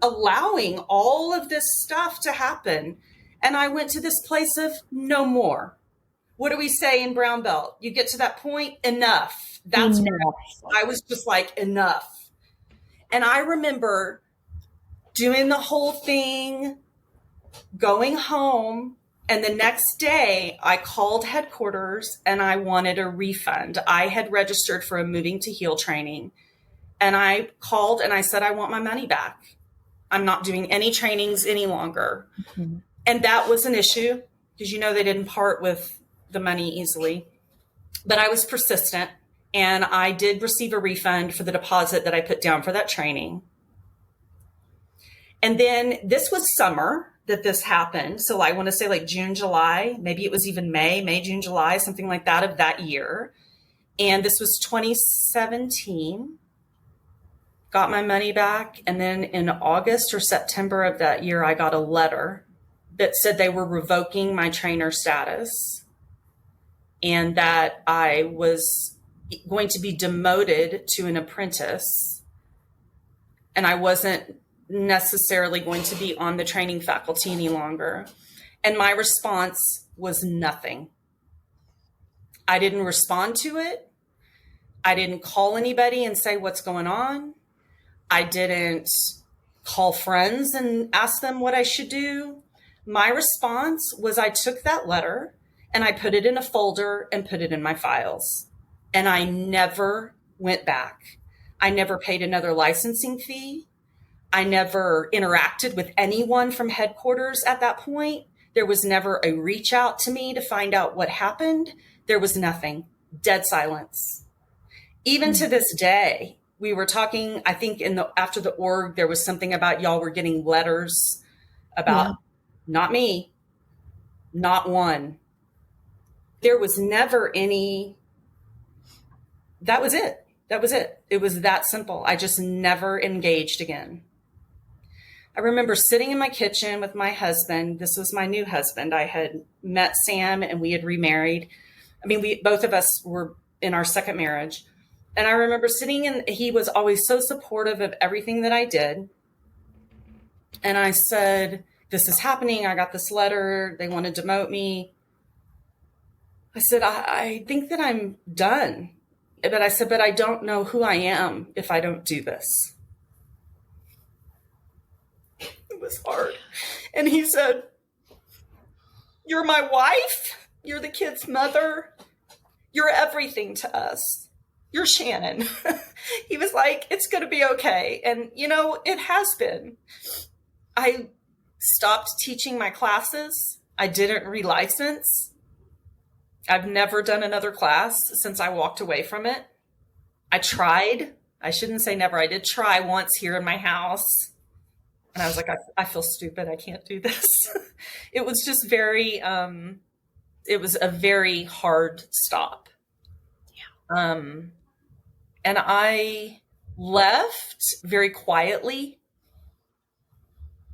[SPEAKER 2] allowing all of this stuff to happen. And I went to this place of no more. What do we say in Brown Belt? You get to that point, enough. That's enough. Where I was just like, enough. And I remember doing the whole thing, going home. And the next day I called headquarters and I wanted a refund. I had registered for a Moving to Heal training. And I called and I said, I want my money back. I'm not doing any trainings any longer. Mm-hmm. And that was an issue because, they didn't part with the money easily. But I was persistent, and I did receive a refund for the deposit that I put down for that training. And then this was summer that this happened. So I want to say like June, July, maybe it was even May, June, July, something like that of that year. And this was 2017. Got my money back. And then in August or September of that year, I got a letter that said they were revoking my trainer status and that I was going to be demoted to an apprentice. And I wasn't necessarily going to be on the training faculty any longer. And my response was nothing. I didn't respond to it. I didn't call anybody and say what's going on. I didn't call friends and ask them what I should do. My response was I took that letter and I put it in a folder and put it in my files. And I never went back. I never paid another licensing fee. I never interacted with anyone from headquarters at that point. There was never a reach out to me to find out what happened. There was nothing. Dead silence. Even to this day, we were talking, I think after the org, there was something about y'all were getting letters about not me, not one. There was never any, that was it. That was it. It was that simple. I just never engaged again. I remember sitting in my kitchen with my husband. This was my new husband. I had met Sam and we had remarried. I mean, both of us were in our second marriage. And I remember sitting and he was always so supportive of everything that I did. And I said, this is happening. I got this letter. They want to demote me. I said, I think that I'm done. But I said, but I don't know who I am if I don't do this. It was hard. And he said, you're my wife. You're the kid's mother. You're everything to us. You're Shannon. He was like, it's going to be okay. And, it has been. I stopped teaching my classes. I didn't relicense. I've never done another class since I walked away from it. I tried. I shouldn't say never. I did try once here in my house. And I was like, I feel stupid. I can't do this. It was just it was a very hard stop.
[SPEAKER 3] Yeah.
[SPEAKER 2] And I left very quietly.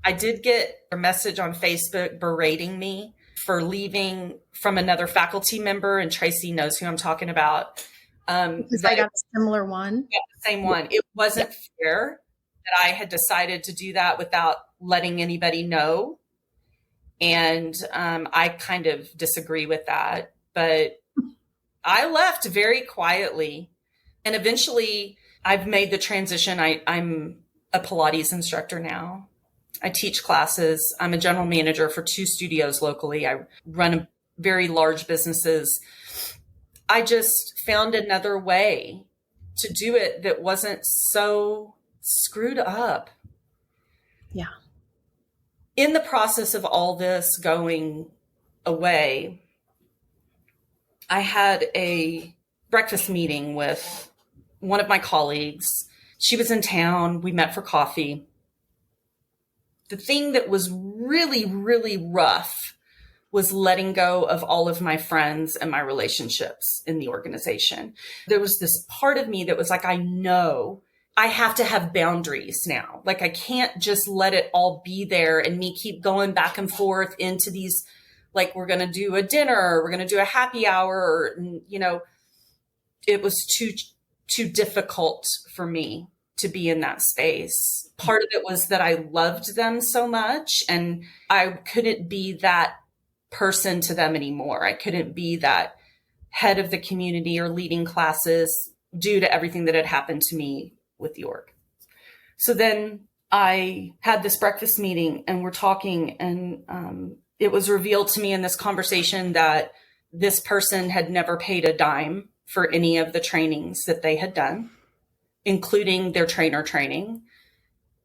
[SPEAKER 2] I did get a message on Facebook berating me for leaving from another faculty member, and Tracy knows who I'm talking about.
[SPEAKER 3] Because I got a similar one.
[SPEAKER 2] Yeah, the same one. It wasn't fair that I had decided to do that without letting anybody know. And I kind of disagree with that. But I left very quietly. And eventually I've made the transition. I'm a Pilates instructor now. I teach classes. I'm a general manager for 2 studios locally. I run very large businesses. I just found another way to do it that wasn't so screwed up.
[SPEAKER 3] Yeah.
[SPEAKER 2] In the process of all this going away, I had a breakfast meeting with one of my colleagues. She was in town. We met for coffee. The thing that was really, really rough was letting go of all of my friends and my relationships in the organization. There was this part of me that was like, I know I have to have boundaries now. Like, I can't just let it all be there and me keep going back and forth into these, like, we're going to do a dinner, we're going to do a happy hour, it was too difficult for me to be in that space. Part of it was that I loved them so much and I couldn't be that person to them anymore. I couldn't be that head of the community or leading classes due to everything that had happened to me with the org. So then I had this breakfast meeting and we're talking, and it was revealed to me in this conversation that this person had never paid a dime for any of the trainings that they had done, including their trainer training.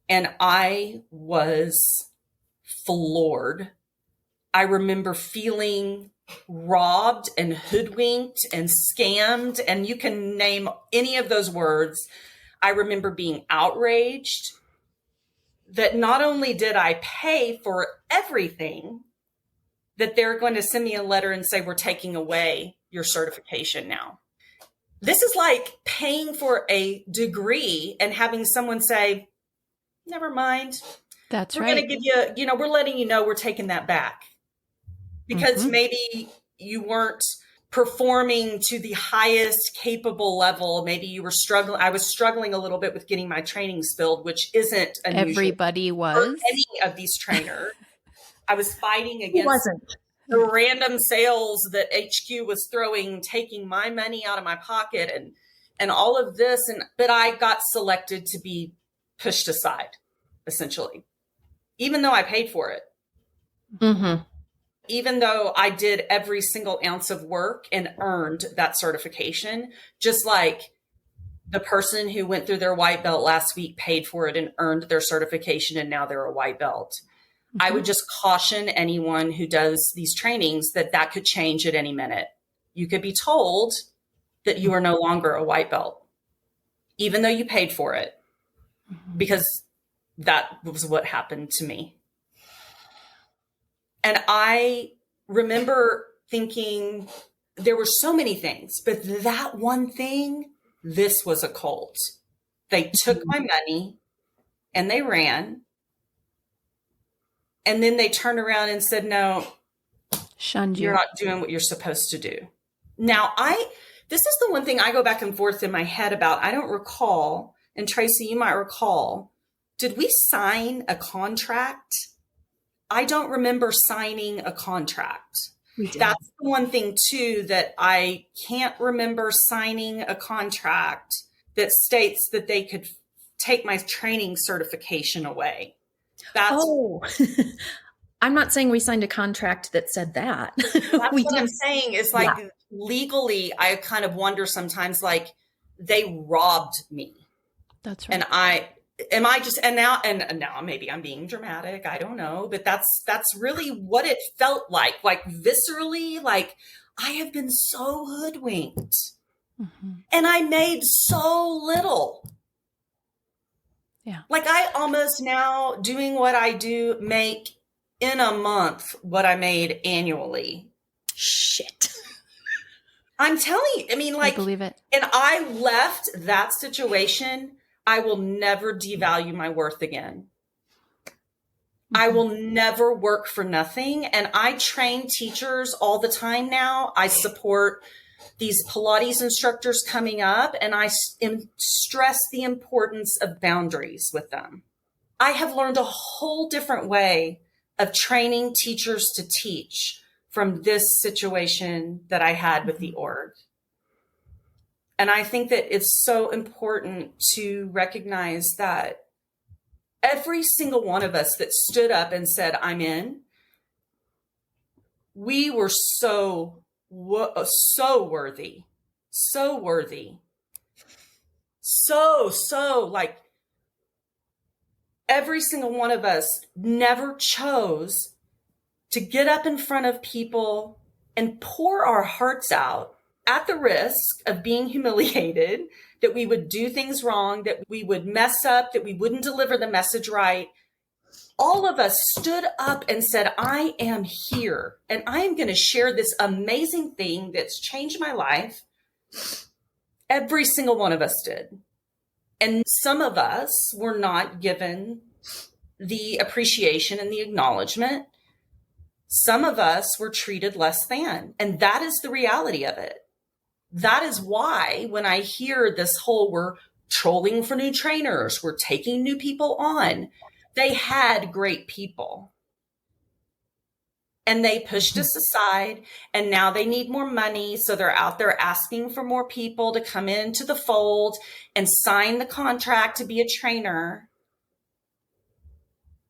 [SPEAKER 2] And I was floored. I remember feeling robbed and hoodwinked and scammed, and you can name any of those words. I remember being outraged that not only did I pay for everything, that they're going to send me a letter and say, we're taking away your certification now. This is like paying for a degree and having someone say, never mind.
[SPEAKER 1] That's
[SPEAKER 2] we're
[SPEAKER 1] right.
[SPEAKER 2] going to give you, we're letting you know we're taking that back. Because maybe you weren't performing to the highest capable level. Maybe you were struggling. I was struggling a little bit with getting my trainings filled, which isn't unusual.
[SPEAKER 1] Everybody was.
[SPEAKER 2] For any of these trainers. I was fighting against the random sales that HQ was throwing, taking my money out of my pocket and all of this. But I got selected to be pushed aside, essentially, even though I paid for it.
[SPEAKER 1] Mm-hmm.
[SPEAKER 2] Even though I did every single ounce of work and earned that certification, just like the person who went through their white belt last week paid for it and earned their certification, and now they're a white belt. Mm-hmm. I would just caution anyone who does these trainings that could change at any minute. You could be told that you are no longer a white belt, even though you paid for it, because that was what happened to me. And I remember thinking there were so many things, but that one thing, this was a cult. They took my money and they ran. And then they turned around and said, no,
[SPEAKER 1] shunned you.
[SPEAKER 2] You're not doing what you're supposed to do. Now, this is the one thing I go back and forth in my head about. I don't recall, and Tracy, you might recall, did we sign a contract? I don't remember signing a contract. That's the one thing, too, that I can't remember signing a contract that states that they could take my training certification away.
[SPEAKER 3] I'm not saying we signed a contract that said that.
[SPEAKER 2] That's what I'm saying is like legally, I kind of wonder sometimes, like, they robbed me.
[SPEAKER 1] That's right.
[SPEAKER 2] And now maybe I'm being dramatic. I don't know, but that's really what it felt like viscerally, like I have been so hoodwinked and I made so little.
[SPEAKER 1] Yeah.
[SPEAKER 2] Like I almost now doing what I do make in a month what I made annually.
[SPEAKER 3] Shit.
[SPEAKER 2] I'm telling you, I mean, like,
[SPEAKER 1] I believe it.
[SPEAKER 2] And I left that situation. I will never devalue my worth again. I will never work for nothing. And I train teachers all the time now. I support these Pilates instructors coming up, and I stress the importance of boundaries with them. I have learned a whole different way of training teachers to teach from this situation that I had with the org. And I think that it's so important to recognize that every single one of us that stood up and said, I'm in, we were so worthy, so worthy. So like every single one of us never chose to get up in front of people and pour our hearts out at the risk of being humiliated, that we would do things wrong, that we would mess up, that we wouldn't deliver the message right. All of us stood up and said, I am here and I am going to share this amazing thing that's changed my life. Every single one of us did. And some of us were not given the appreciation and the acknowledgement. Some of us were treated less than. And that is the reality of it. That is why when I hear this whole, we're trolling for new trainers, we're taking new people on, they had great people. And they pushed us aside, and now they need more money. So they're out there asking for more people to come into the fold and sign the contract to be a trainer.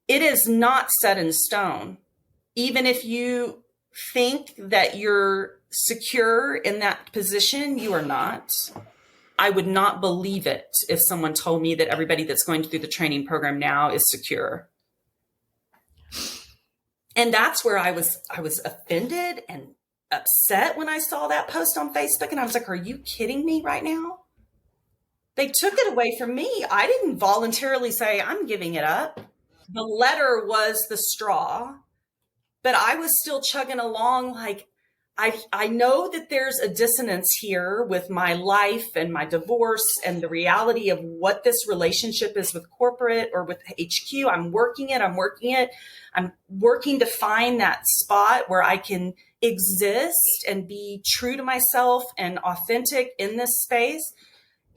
[SPEAKER 2] It is not set in stone. Even if you think that you're secure in that position, you are not. I would not believe it if someone told me that everybody that's going through the training program now is secure. And that's where I was offended and upset when I saw that post on Facebook. And I was like, are you kidding me right now? They took it away from me. I didn't voluntarily say I'm giving it up. The letter was the straw, but I was still chugging along like, I know that there's a dissonance here with my life and my divorce and the reality of what this relationship is with corporate or with HQ. I'm working it. I'm working to find that spot where I can exist and be true to myself and authentic in this space.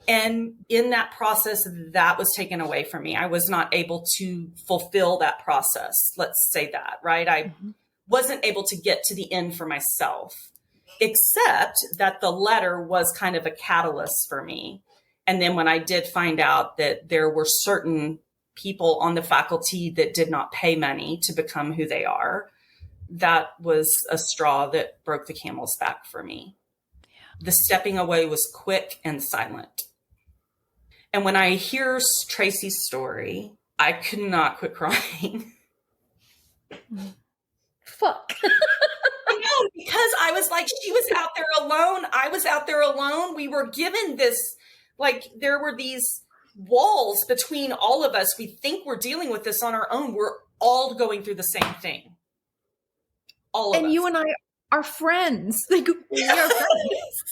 [SPEAKER 2] And in that process, that was taken away from me. I was not able to fulfill that process. Let's say that, right? I wasn't able to get to the end for myself, except that the letter was kind of a catalyst for me. And then when I did find out that there were certain people on the faculty that did not pay money to become who they are, that was a straw that broke the camel's back for me. Yeah. The stepping away was quick and silent. And when I hear Tracy's story, I could not quit crying.
[SPEAKER 3] Fuck.
[SPEAKER 2] I know, because I was like, she was out there alone. I was out there alone. We were given this, like, there were these walls between all of us. We think we're dealing with this on our own. We're all going through the same thing. All of us.
[SPEAKER 3] And you and I are friends. Like, we are friends.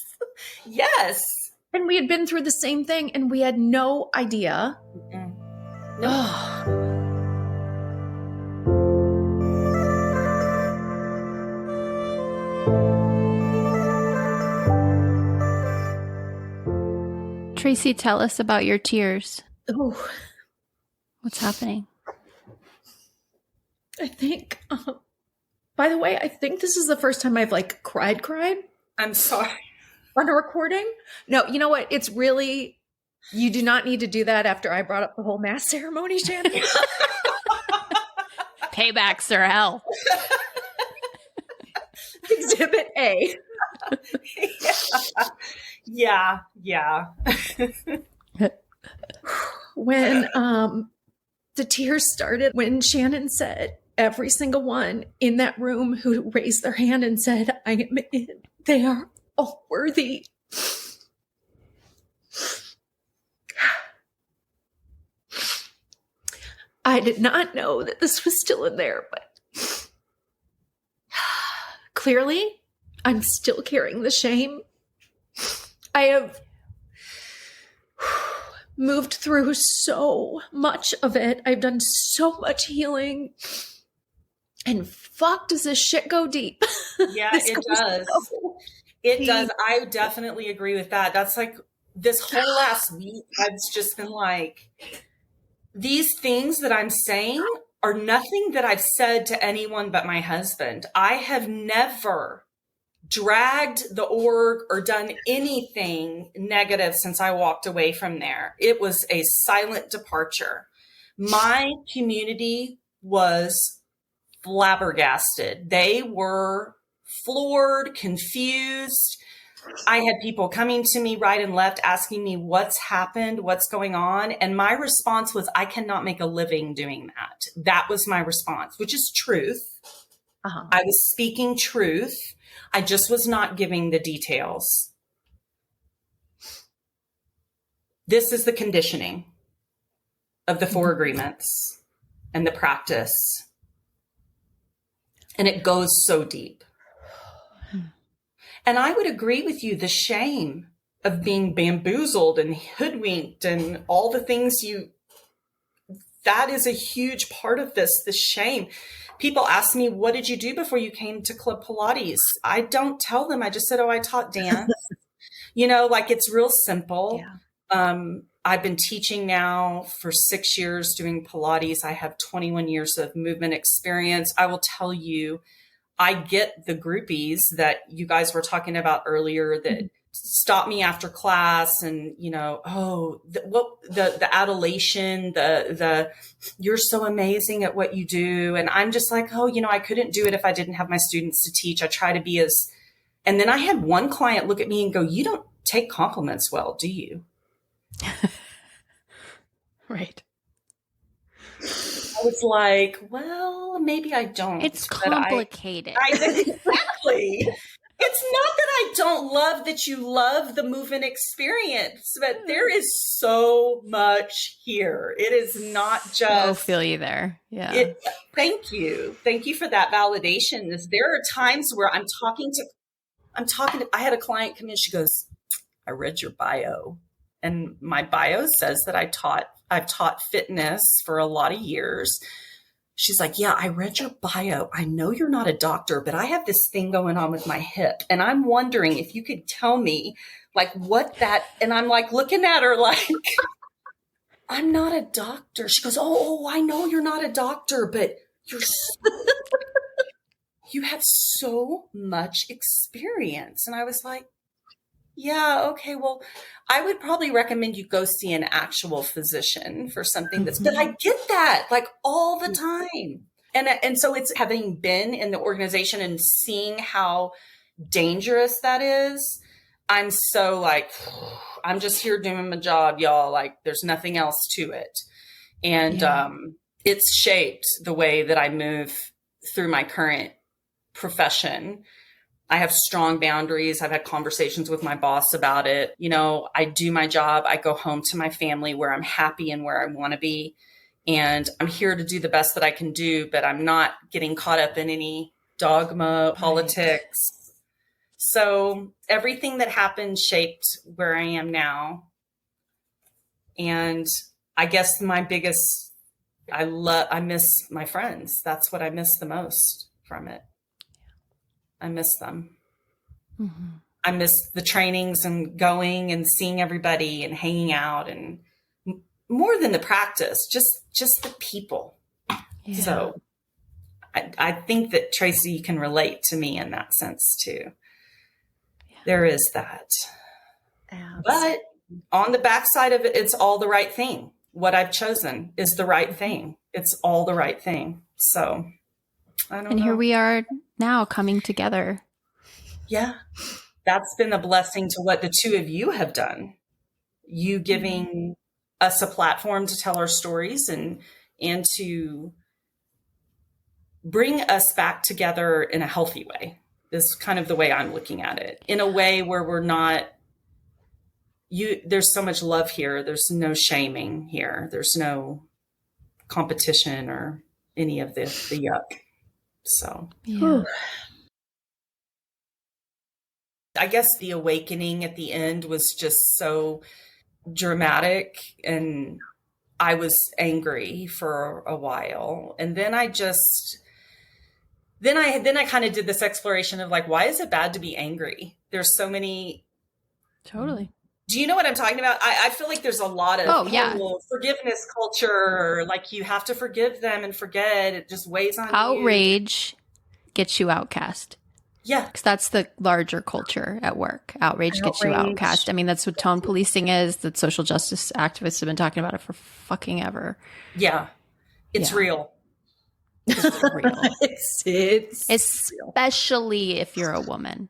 [SPEAKER 2] Yes.
[SPEAKER 3] And we had been through the same thing and we had no idea.
[SPEAKER 2] No.
[SPEAKER 1] Tracy, tell us about your tears.
[SPEAKER 3] Oh,
[SPEAKER 1] What's happening?
[SPEAKER 3] I think, by the way, I think this is the first time I've like cried.
[SPEAKER 2] I'm sorry.
[SPEAKER 3] On a recording? No, you know what? It's really, you do not need to do that after I brought up the whole mass ceremony, Shannon.
[SPEAKER 1] Paybacks are hell.
[SPEAKER 3] Exhibit A.
[SPEAKER 2] Yeah.
[SPEAKER 3] When the tears started, when Shannon said, every single one in that room who raised their hand and said, I am in, they are all worthy. I did not know that this was still in there, but clearly I'm still carrying the shame I have moved through so much of it. I've done so much healing. And fuck, does this shit go deep?
[SPEAKER 2] Yeah, it does.
[SPEAKER 3] So
[SPEAKER 2] it
[SPEAKER 3] deep.
[SPEAKER 2] does. I definitely agree with that. That's like this whole last week, I've just been like, these things that I'm saying are nothing that I've said to anyone but my husband. I have never dragged the org or done anything negative since I walked away from there. It was a silent departure. My community was flabbergasted. They were floored, confused. I had people coming to me right and left asking me what's happened, what's going on. And my response was, I cannot make a living doing that. That was my response, which is truth. I was speaking truth. I just was not giving the details. This is the conditioning of the 4 agreements and the practice. And it goes so deep. And I would agree with you, the shame of being bamboozled and hoodwinked and all the things that is a huge part of this, the shame. People ask me, what did you do before you came to Club Pilates? I don't tell them. I just said, I taught dance. Like it's real simple. Yeah. I've been teaching now for 6 years doing Pilates. I have 21 years of movement experience. I will tell you, I get the groupies that you guys were talking about earlier that stop me after class and, the adulation, the you're so amazing at what you do. And I'm just like, I couldn't do it if I didn't have my students to teach. I try to be and then I had one client look at me and go, you don't take compliments well, do you?
[SPEAKER 1] Right.
[SPEAKER 2] I was like, well, maybe I don't.
[SPEAKER 1] It's complicated.
[SPEAKER 2] Exactly. It's not that I don't love that you love the movement experience, but there is so much here. It is not just.
[SPEAKER 1] I'll feel you there. Yeah.
[SPEAKER 2] Thank you. Thank you for that validation. There are times where I'm talking to, I had a client come in, she goes, I read your bio. And my bio says that I've taught fitness for a lot of years. She's like, yeah, I read your bio. I know you're not a doctor, but I have this thing going on with my hip. And I'm wondering if you could tell me like what that, and I'm like looking at her like, I'm not a doctor. She goes, oh, I know you're not a doctor, but you have so much experience. And I was like, yeah, okay, well, I would probably recommend you go see an actual physician for something but I get that like all the time. And so it's having been in the organization and seeing how dangerous that is. I'm so like, I'm just here doing my job, y'all. Like there's nothing else to it. And it's shaped the way that I move through my current profession. I have strong boundaries. I've had conversations with my boss about it. I do my job. I go home to my family where I'm happy and where I want to be. And I'm here to do the best that I can do, but I'm not getting caught up in any dogma, politics. So everything that happened shaped where I am now. And I guess my biggest, I miss my friends. That's what I miss the most from it. I miss them. Mm-hmm. I miss the trainings and going and seeing everybody and hanging out and more than the practice, just the people. Yeah. So I think that Tracy can relate to me in that sense too. Yeah. There is that. But on the backside of it, it's all the right thing. What I've chosen is the right thing. It's all the right thing. So I don't know.
[SPEAKER 1] And here we are now coming together.
[SPEAKER 2] Yeah. That's been a blessing to what the two of you have done. You giving us a platform to tell our stories and to bring us back together in a healthy way is kind of the way I'm looking at it. In a way where we're not, there's so much love here. There's no shaming here. There's no competition or any of the yuck. So,
[SPEAKER 1] yeah.
[SPEAKER 2] I guess the awakening at the end was just so dramatic, and I was angry for a while. And then I kind of did this exploration of like, why is it bad to be angry? There's so many.
[SPEAKER 1] Totally.
[SPEAKER 2] Do you know what I'm talking about? I feel like there's a lot of forgiveness culture, like you have to forgive them and forget. It just weighs on
[SPEAKER 1] Outrage gets you outcast.
[SPEAKER 2] Yeah.
[SPEAKER 1] Because that's the larger culture at work. Outrage gets you outcast. I mean, that's what tone policing is. That social justice activists have been talking about it for fucking ever.
[SPEAKER 2] Yeah. It's real.
[SPEAKER 1] It's real.
[SPEAKER 3] It's
[SPEAKER 1] especially real. If you're a woman.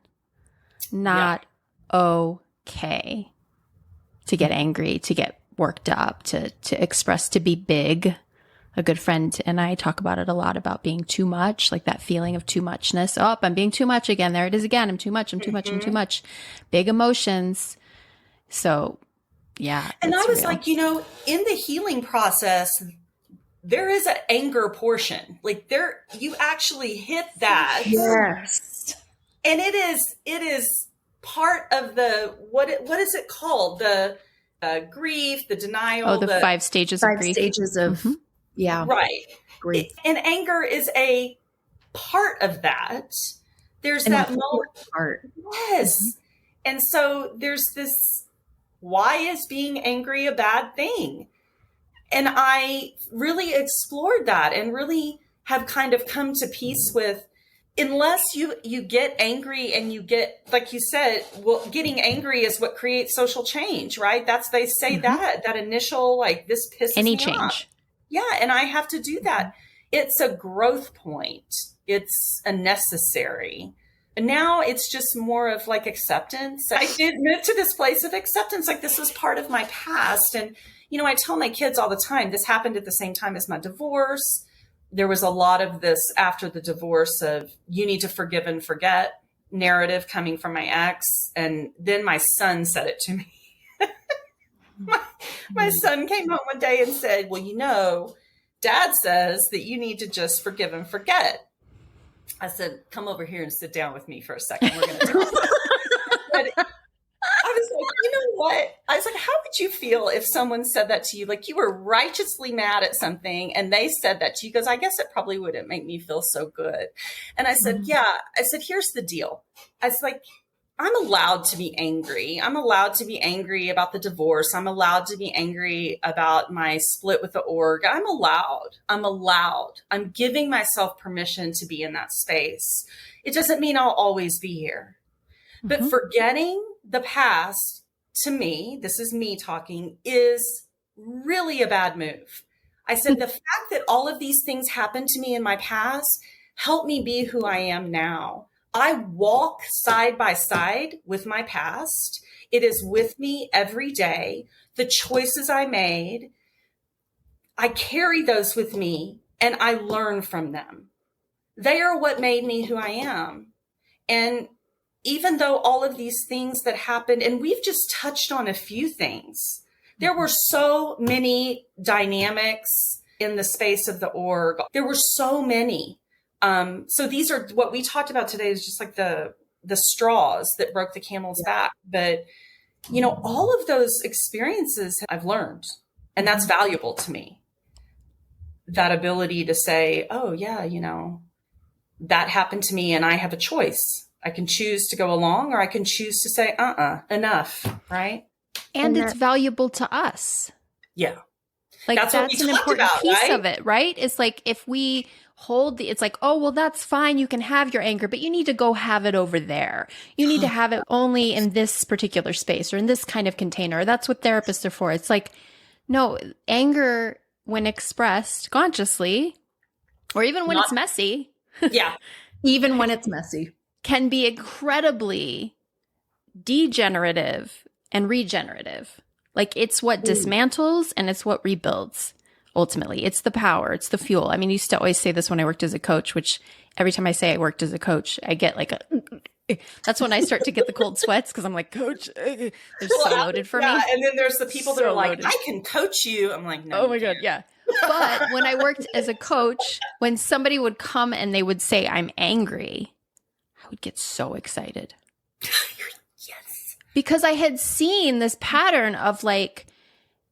[SPEAKER 1] Not okay to get angry, to get worked up, to express, to be big. A good friend and I talk about it a lot, about being too much, like that feeling of too muchness. Oh, I'm being too much again. There it is again. I'm too much. I'm too much. I'm too much. Big emotions. So, yeah.
[SPEAKER 2] And I was like, in the healing process, there is an anger portion. Like you actually hit that.
[SPEAKER 3] Yes.
[SPEAKER 2] And it is part of the, what is it called? The grief, the denial.
[SPEAKER 1] Oh, the 5 stages of grief.
[SPEAKER 3] 5 stages of,
[SPEAKER 2] right.
[SPEAKER 3] Grief.
[SPEAKER 2] And anger is a part of that. There's that
[SPEAKER 3] part.
[SPEAKER 2] Yes.
[SPEAKER 1] Mm-hmm.
[SPEAKER 2] And so there's this, why is being angry a bad thing? And I really explored that and really have kind of come to peace with, unless you get angry and you get, like you said, well, getting angry is what creates social change, right? They say that initial, like, this pisses me off. Yeah. And I have to do that. It's a growth point. It's a necessary. And now it's just more of like acceptance. I did move to this place of acceptance. Like, this was part of my past. And, I tell my kids all the time, this happened at the same time as my divorce. There was a lot of this after the divorce of, you need to forgive and forget narrative coming from my ex. And then my son said it to me. my son came home one day and said, well, Dad says that you need to just forgive and forget. I said, come over here and sit down with me for a second. We're going to talk. But I was like, you know what? I was like, how would you feel if someone said that to you? Like, you were righteously mad at something and they said that to you. He goes, I guess it probably wouldn't make me feel so good. And I said, I said, here's the deal. I was like, I'm allowed to be angry. I'm allowed to be angry about the divorce. I'm allowed to be angry about my split with the org. I'm allowed. I'm giving myself permission to be in that space. It doesn't mean I'll always be here. But forgetting the past, to me, this is me talking, is really a bad move. I said, the fact that all of these things happened to me in my past helped me be who I am now. I walk side by side with my past. It is with me every day. The choices I made, I carry those with me and I learn from them. They are what made me who I am. And even though all of these things that happened, and we've just touched on a few things, there were so many dynamics in the space of the org. There were so many. So these are what we talked about today, is just like the straws that broke the camel's back. But, all of those experiences I've learned, and that's valuable to me. That ability to say, oh yeah, that happened to me and I have a choice. I can choose to go along, or I can choose to say, enough. Right.
[SPEAKER 1] And it's valuable to us.
[SPEAKER 2] Yeah.
[SPEAKER 1] Like that's an important piece of it, right? It's like, if we hold it's like, oh, well, that's fine. You can have your anger, but you need to go have it over there. You need to have it only in this particular space or in this kind of container. That's what therapists are for. It's like, no, anger, when expressed consciously, or even when it's messy.
[SPEAKER 2] Yeah.
[SPEAKER 3] Even when it's messy.
[SPEAKER 1] Can be incredibly degenerative and regenerative. Like, it's what dismantles and it's what rebuilds. Ultimately, it's the power, it's the fuel. I mean, I used to always say this when I worked as a coach, which every time I say I worked as a coach, I get like that's when I start to get the cold sweats, because I'm like, coach, they're so loaded for me.
[SPEAKER 2] And then there's the people that are like, I can coach you. I'm like, no.
[SPEAKER 1] Oh my God, yeah. But when I worked as a coach, when somebody would come and they would say, I'm angry, I would get so excited. Because I had seen this pattern of like,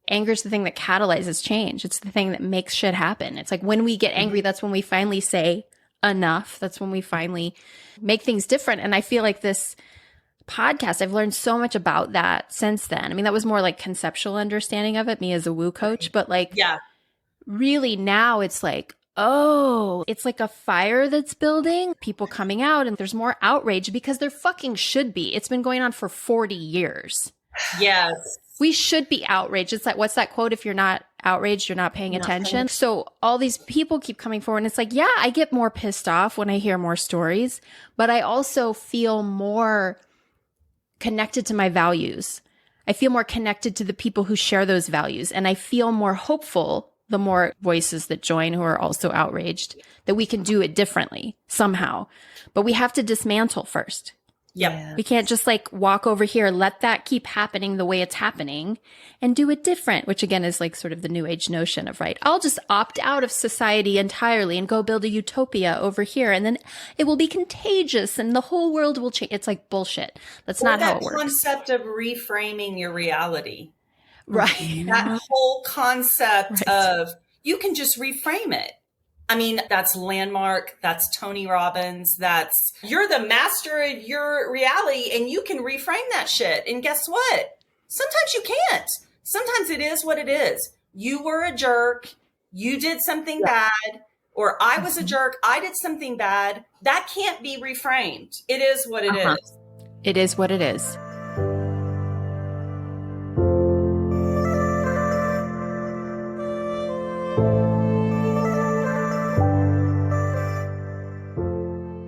[SPEAKER 1] anger is the thing that catalyzes change. It's the thing that makes shit happen. It's like when we get angry, that's when we finally say enough. That's when we finally make things different. And I feel like this podcast, I've learned so much about that since then. I mean, that was more like conceptual understanding of it, me as a woo coach, but like, really now it's like, oh, it's like a fire that's building, people coming out, and there's more outrage because there fucking should be. It's been going on for 40 years.
[SPEAKER 2] Yes.
[SPEAKER 1] We should be outraged. It's like, what's that quote? If you're not outraged, you're not paying attention. So all these people keep coming forward. And it's like, yeah, I get more pissed off when I hear more stories, but I also feel more connected to my values. I feel more connected to the people who share those values. And I feel more hopeful the more voices that join who are also outraged, that we can do it differently somehow. But we have to dismantle first.
[SPEAKER 2] Yep.
[SPEAKER 1] We can't just like walk over here, let that keep happening the way it's happening and do it different, which again is like sort of the new age notion of, right, I'll just opt out of society entirely and go build a utopia over here. And then it will be contagious and the whole world will change. It's like bullshit. That's not how it works.
[SPEAKER 2] That concept of reframing your reality.
[SPEAKER 1] Right.
[SPEAKER 2] That whole concept of you can just reframe it. I mean, that's Landmark. That's Tony Robbins. That's you're the master of your reality and you can reframe that shit. And guess what? Sometimes you can't. Sometimes it is what it is. You were a jerk. You did something bad. Or I was a jerk. I did something bad. That can't be reframed. It is what it is.
[SPEAKER 1] It is what it is.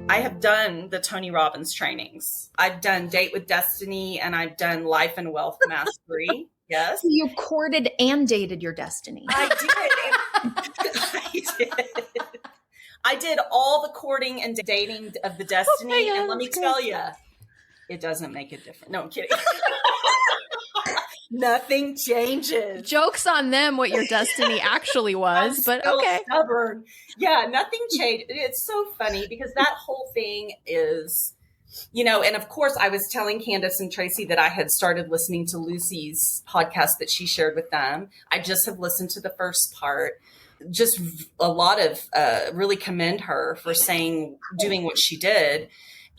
[SPEAKER 2] I have done the Tony Robbins trainings. I've done Date with Destiny and I've done Life and Wealth Mastery. Yes.
[SPEAKER 3] So you courted and dated your destiny.
[SPEAKER 2] I did. I did all the courting and dating of the destiny. And let me tell you, it doesn't make a difference. No, I'm kidding. Nothing changes.
[SPEAKER 1] Joke's on them what your destiny actually was, but okay.
[SPEAKER 2] Stubborn. Yeah, nothing changed. It's so funny because that whole thing is, you know, and of course I was telling Candace and Tracy that I had started listening to Lucy's podcast that she shared with them. I just have listened to the first part. Just a lot of really commend her for doing what she did.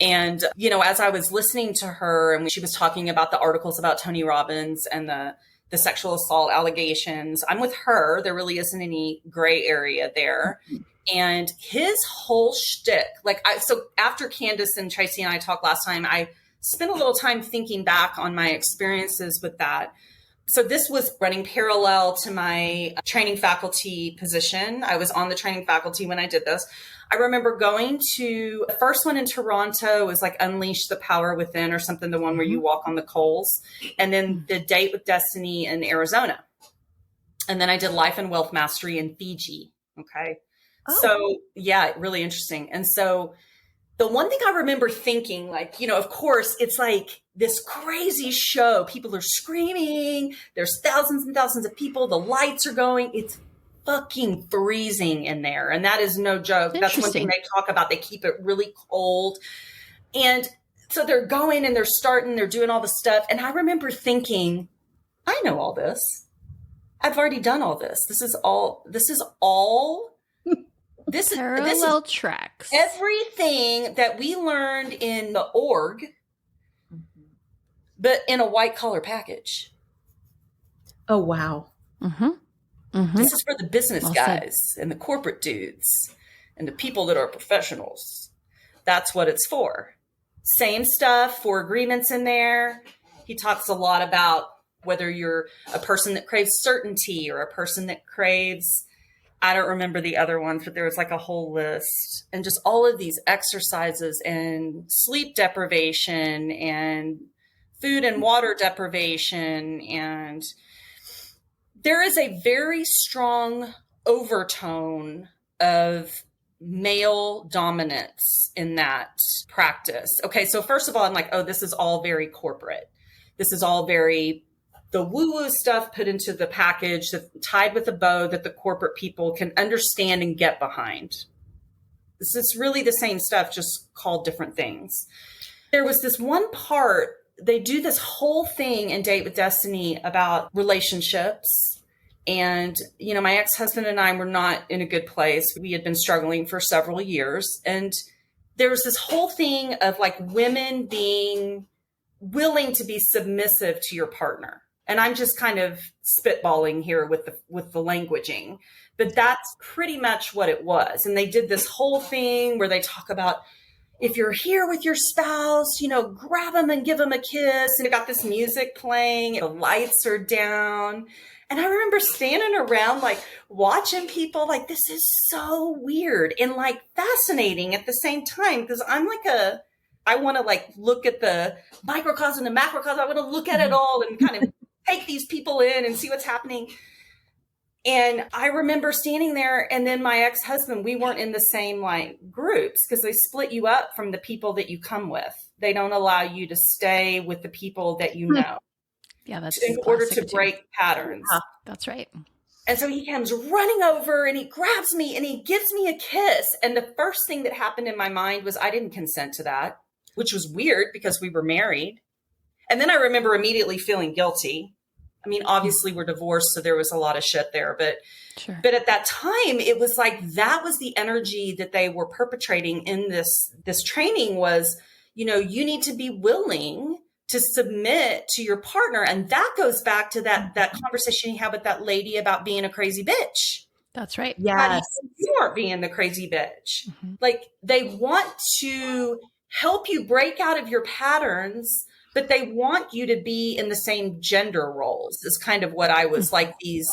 [SPEAKER 2] And, you know, as I was listening to her and when she was talking about the articles about Tony Robbins and the sexual assault allegations, I'm with her. There really isn't any gray area there. And his whole shtick, so after Candace and Tracy and I talked last time, I spent a little time thinking back on my experiences with that. So this was running parallel to my training faculty position. I was on the training faculty when I did this. I remember going to the first one in Toronto was like Unleash the Power Within or something, the one where you walk on the coals. And then the Date with Destiny in Arizona. And then I did Life and Wealth Mastery in Fiji. Okay. Oh. So yeah, really interesting. And so the one thing I remember thinking, like, you know, of course, it's like this crazy show. People are screaming. There's thousands and thousands of people. The lights are going. It's fucking freezing in there. And that is no joke. That's one thing they talk about. They keep it really cold. And so they're going and they're doing all the stuff. And I remember thinking, I know all this. I've already done all this. This is
[SPEAKER 1] parallel tracks.
[SPEAKER 2] Everything that we learned in the org, but in a white collar package.
[SPEAKER 3] Oh, wow.
[SPEAKER 1] Mm-hmm. Mm-hmm.
[SPEAKER 2] This is for the business guys and the corporate dudes and the people that are professionals. That's what it's for. Same stuff, 4 agreements in there. He talks a lot about whether you're a person that craves certainty or a person that craves, I don't remember the other ones, but there was like a whole list, and just all of these exercises and sleep deprivation and food and water deprivation. And there is a very strong overtone of male dominance in that practice. Okay. So first of all, I'm like, oh, this is all very corporate. This is all very the woo-woo stuff put into the package that tied with a bow that the corporate people can understand and get behind. This is really the same stuff, just called different things. There was this one part they do this whole thing in Date with Destiny about relationships. And, you know, my ex-husband and I were not in a good place. We had been struggling for several years. And there was this whole thing of like women being willing to be submissive to your partner. And I'm just kind of spitballing here with the languaging, but that's pretty much what it was. And they did this whole thing where they talk about, if you're here with your spouse, you know, grab them and give them a kiss. And it got this music playing, the lights are down. And I remember standing around, like watching people like, this is so weird and like fascinating at the same time. Cause I'm like I want to like look at the microcosm and macrocosm. I want to look at it all and kind of take these people in and see what's happening. And I remember standing there, and then my ex-husband, we weren't in the same like groups because they split you up from the people that you come with. They don't allow you to stay with the people that you know.
[SPEAKER 1] Yeah, that's
[SPEAKER 2] in order to break patterns.
[SPEAKER 1] Yeah, that's right.
[SPEAKER 2] And so he comes running over and he grabs me and he gives me a kiss. And the first thing that happened in my mind was I didn't consent to that, which was weird because we were married. And then I remember immediately feeling guilty. I mean, obviously we're divorced, so there was a lot of shit there, but at that time it was like, that was the energy that they were perpetrating in this training was, you know, you need to be willing to submit to your partner. And that goes back to that conversation you had with that lady about being a crazy bitch.
[SPEAKER 1] That's right.
[SPEAKER 3] Yes.
[SPEAKER 2] You aren't being the crazy bitch. Mm-hmm. Like they want to help you break out of your patterns, but they want you to be in the same gender roles is kind of what I was like. These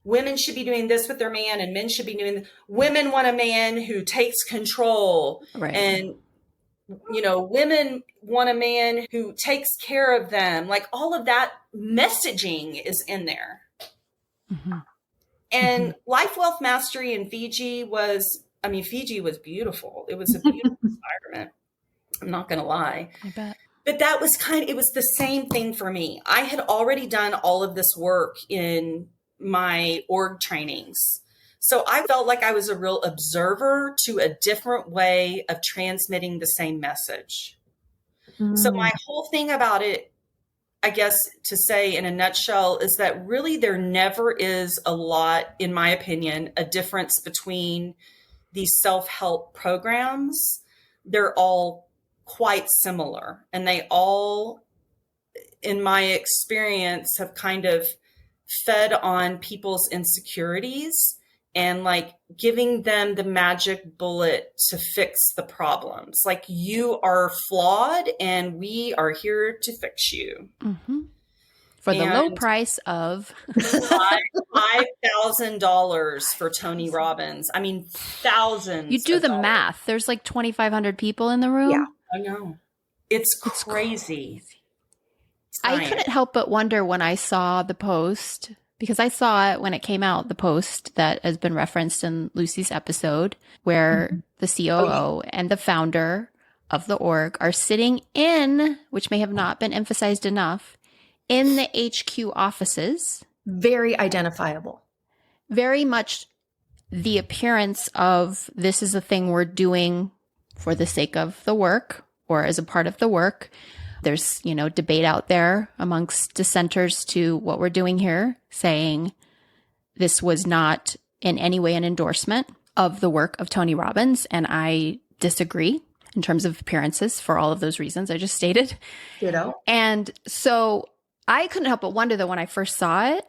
[SPEAKER 2] women should be doing this with their man and men should be doing, women want a man who takes control. Right. And, you know, women want a man who takes care of them. Like all of that messaging is in there. Mm-hmm. And Life Wealth Mastery in Fiji was beautiful. It was a beautiful environment. I'm not going to lie.
[SPEAKER 1] I bet.
[SPEAKER 2] But that was it was the same thing for me. I had already done all of this work in my org trainings. So I felt like I was a real observer to a different way of transmitting the same message. Mm. So my whole thing about it, I guess to say in a nutshell, is that really there never is a lot, in my opinion, a difference between these self-help programs. They're all quite similar. And they all, in my experience, have kind of fed on people's insecurities and like giving them the magic bullet to fix the problems. Like you are flawed and we are here to fix you.
[SPEAKER 1] Mm-hmm. For the low price of
[SPEAKER 2] $5,000 for Tony Robbins. I mean, thousands.
[SPEAKER 1] You do the math. There's like 2,500 people in the room.
[SPEAKER 2] Yeah, I know. It's crazy.
[SPEAKER 1] I couldn't help but wonder when I saw the post, because I saw it when it came out, the post that has been referenced in Lucy's episode, where the COO and the founder of the org are sitting in, which may have not been emphasized enough, in the HQ offices.
[SPEAKER 3] Very identifiable.
[SPEAKER 1] Very much the appearance of this is a thing we're doing for the sake of the work or as a part of the work. There's, debate out there amongst dissenters to what we're doing here, saying this was not in any way an endorsement of the work of Tony Robbins. And I disagree in terms of appearances for all of those reasons I just stated. And so I couldn't help but wonder that when I first saw it,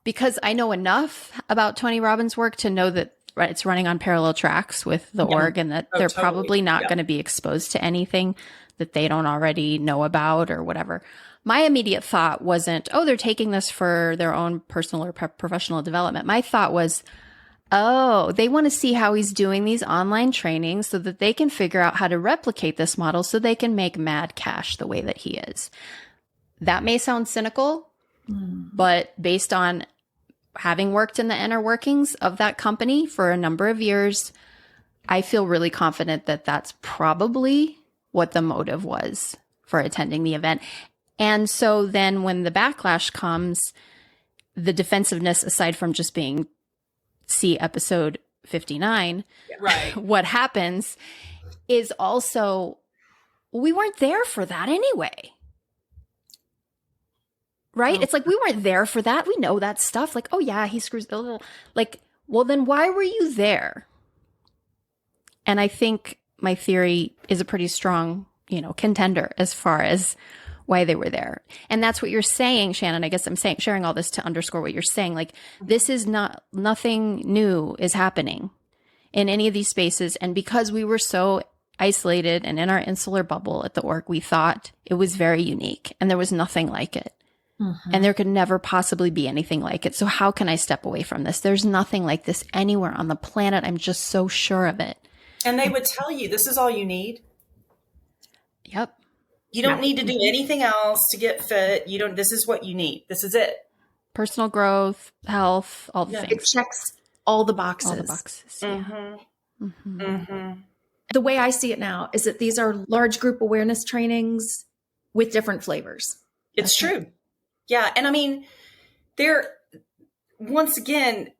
[SPEAKER 1] because I know enough about Tony Robbins' work to know that it's running on parallel tracks with the org and that they're probably not going to be exposed to anything that they don't already know about or whatever. My immediate thought wasn't, they're taking this for their own personal or professional development. My thought was, they want to see how he's doing these online trainings so that they can figure out how to replicate this model so they can make mad cash the way that he is. That may sound cynical, but based on having worked in the inner workings of that company for a number of years, I feel really confident that that's probably what the motive was for attending the event. And so then when the backlash comes, the defensiveness, aside from just being see episode 59,
[SPEAKER 2] right.
[SPEAKER 1] What happens is also we weren't there for that anyway. Right? It's like, we weren't there for that. We know that stuff. Like, oh yeah, he screws a little. Like, well, then why were you there? And I think my theory is a pretty strong, contender as far as why they were there. And that's what you're saying, Shannon. I guess I'm sharing all this to underscore what you're saying. Like, this is nothing new is happening in any of these spaces. And because we were so isolated and in our insular bubble at the org, we thought it was very unique and there was nothing like it. And there could never possibly be anything like it. So how can I step away from this? There's nothing like this anywhere on the planet. I'm just so sure of it.
[SPEAKER 2] And they would tell you, this is all you need.
[SPEAKER 1] Yep.
[SPEAKER 2] You don't need to do anything else to get fit. This is what you need. This is it.
[SPEAKER 1] Personal growth, health, all the things.
[SPEAKER 3] It checks all the boxes.
[SPEAKER 1] All the boxes. Yeah.
[SPEAKER 3] The way I see it now is that these are large group awareness trainings with different flavors.
[SPEAKER 2] It's true. Yeah. And I mean, once again,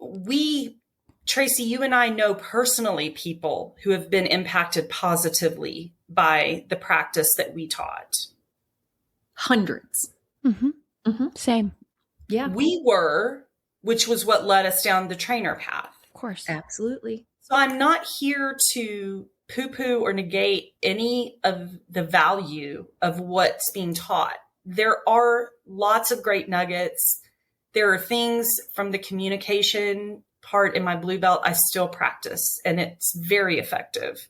[SPEAKER 2] Tracy, you and I know personally people who have been impacted positively by the practice that we taught.
[SPEAKER 3] Hundreds.
[SPEAKER 1] Same.
[SPEAKER 3] Yeah.
[SPEAKER 2] We were, which was what led us down the trainer path.
[SPEAKER 1] Of course.
[SPEAKER 3] Absolutely.
[SPEAKER 2] So I'm not here to poo-poo or negate any of the value of what's being taught. There are lots of great nuggets. There are things from the communication part in my blue belt I still practice, and it's very effective.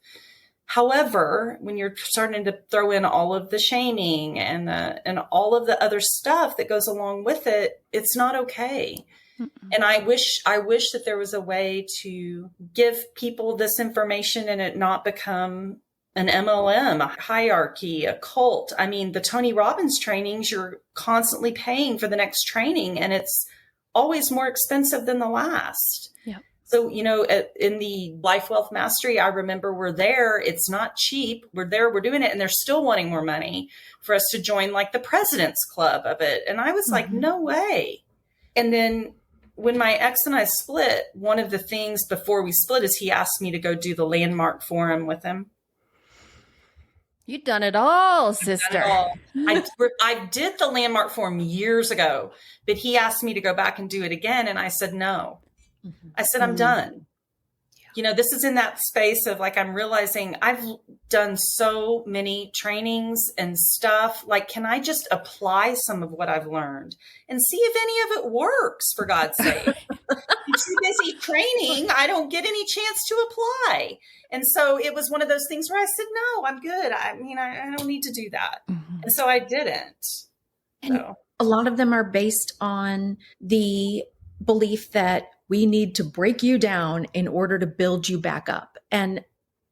[SPEAKER 2] However, when you're starting to throw in all of the shaming and all of the other stuff that goes along with it, it's not okay. And I wish that there was a way to give people this information and it not become an MLM, a hierarchy, a cult. I mean, the Tony Robbins trainings, you're constantly paying for the next training and it's always more expensive than the last.
[SPEAKER 1] Yeah.
[SPEAKER 2] So, in the Life Wealth Mastery, I remember we're there. It's not cheap. We're there. We're doing it. And they're still wanting more money for us to join like the President's Club of it. And I was like, no way. And then when my ex and I split, one of the things before we split is he asked me to go do the landmark forum with him.
[SPEAKER 1] You've done it all, sister.
[SPEAKER 2] I did the landmark forum years ago, but he asked me to go back and do it again. And I said, no. I said, I'm done. This is in that space of like, I'm realizing I've done so many trainings and stuff. Like, can I just apply some of what I've learned and see if any of it works, for God's sake? I'm too busy training. I don't get any chance to apply. And so it was one of those things where I said, no, I'm good. I mean, I don't need to do that. And so I didn't.
[SPEAKER 3] And a lot of them are based on the belief that we need to break you down in order to build you back up. And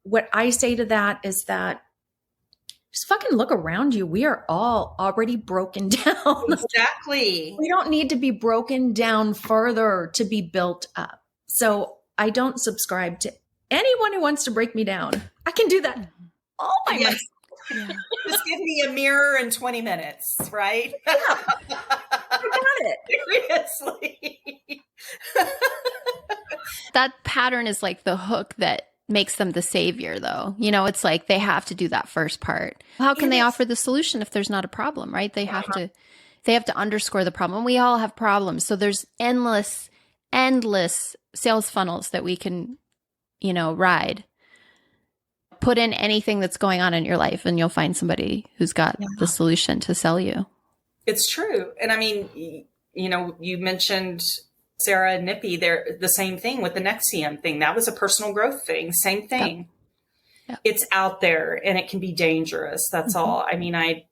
[SPEAKER 3] what I say to that is that just fucking look around you. We are all already broken down.
[SPEAKER 2] Exactly.
[SPEAKER 3] We don't need to be broken down further to be built up. So I don't subscribe to anyone who wants to break me down. I can do that all by myself.
[SPEAKER 2] Yeah. Just give me a mirror in 20 minutes, right?
[SPEAKER 3] Yeah. I got it.
[SPEAKER 2] Seriously.
[SPEAKER 1] That pattern is like the hook that makes them the savior, though. It's like they have to do that first part. How can they offer the solution if there's not a problem, right? They have to underscore the problem. We all have problems. So there's endless sales funnels that we can, ride. Put in anything that's going on in your life and you'll find somebody who's got the solution to sell you. It's
[SPEAKER 2] true. And I mean, you mentioned Sarah and Nippy, they're the same thing with the NXIVM thing. That was a personal growth thing. Same thing. Yep. It's out there and it can be dangerous. That's all. I mean,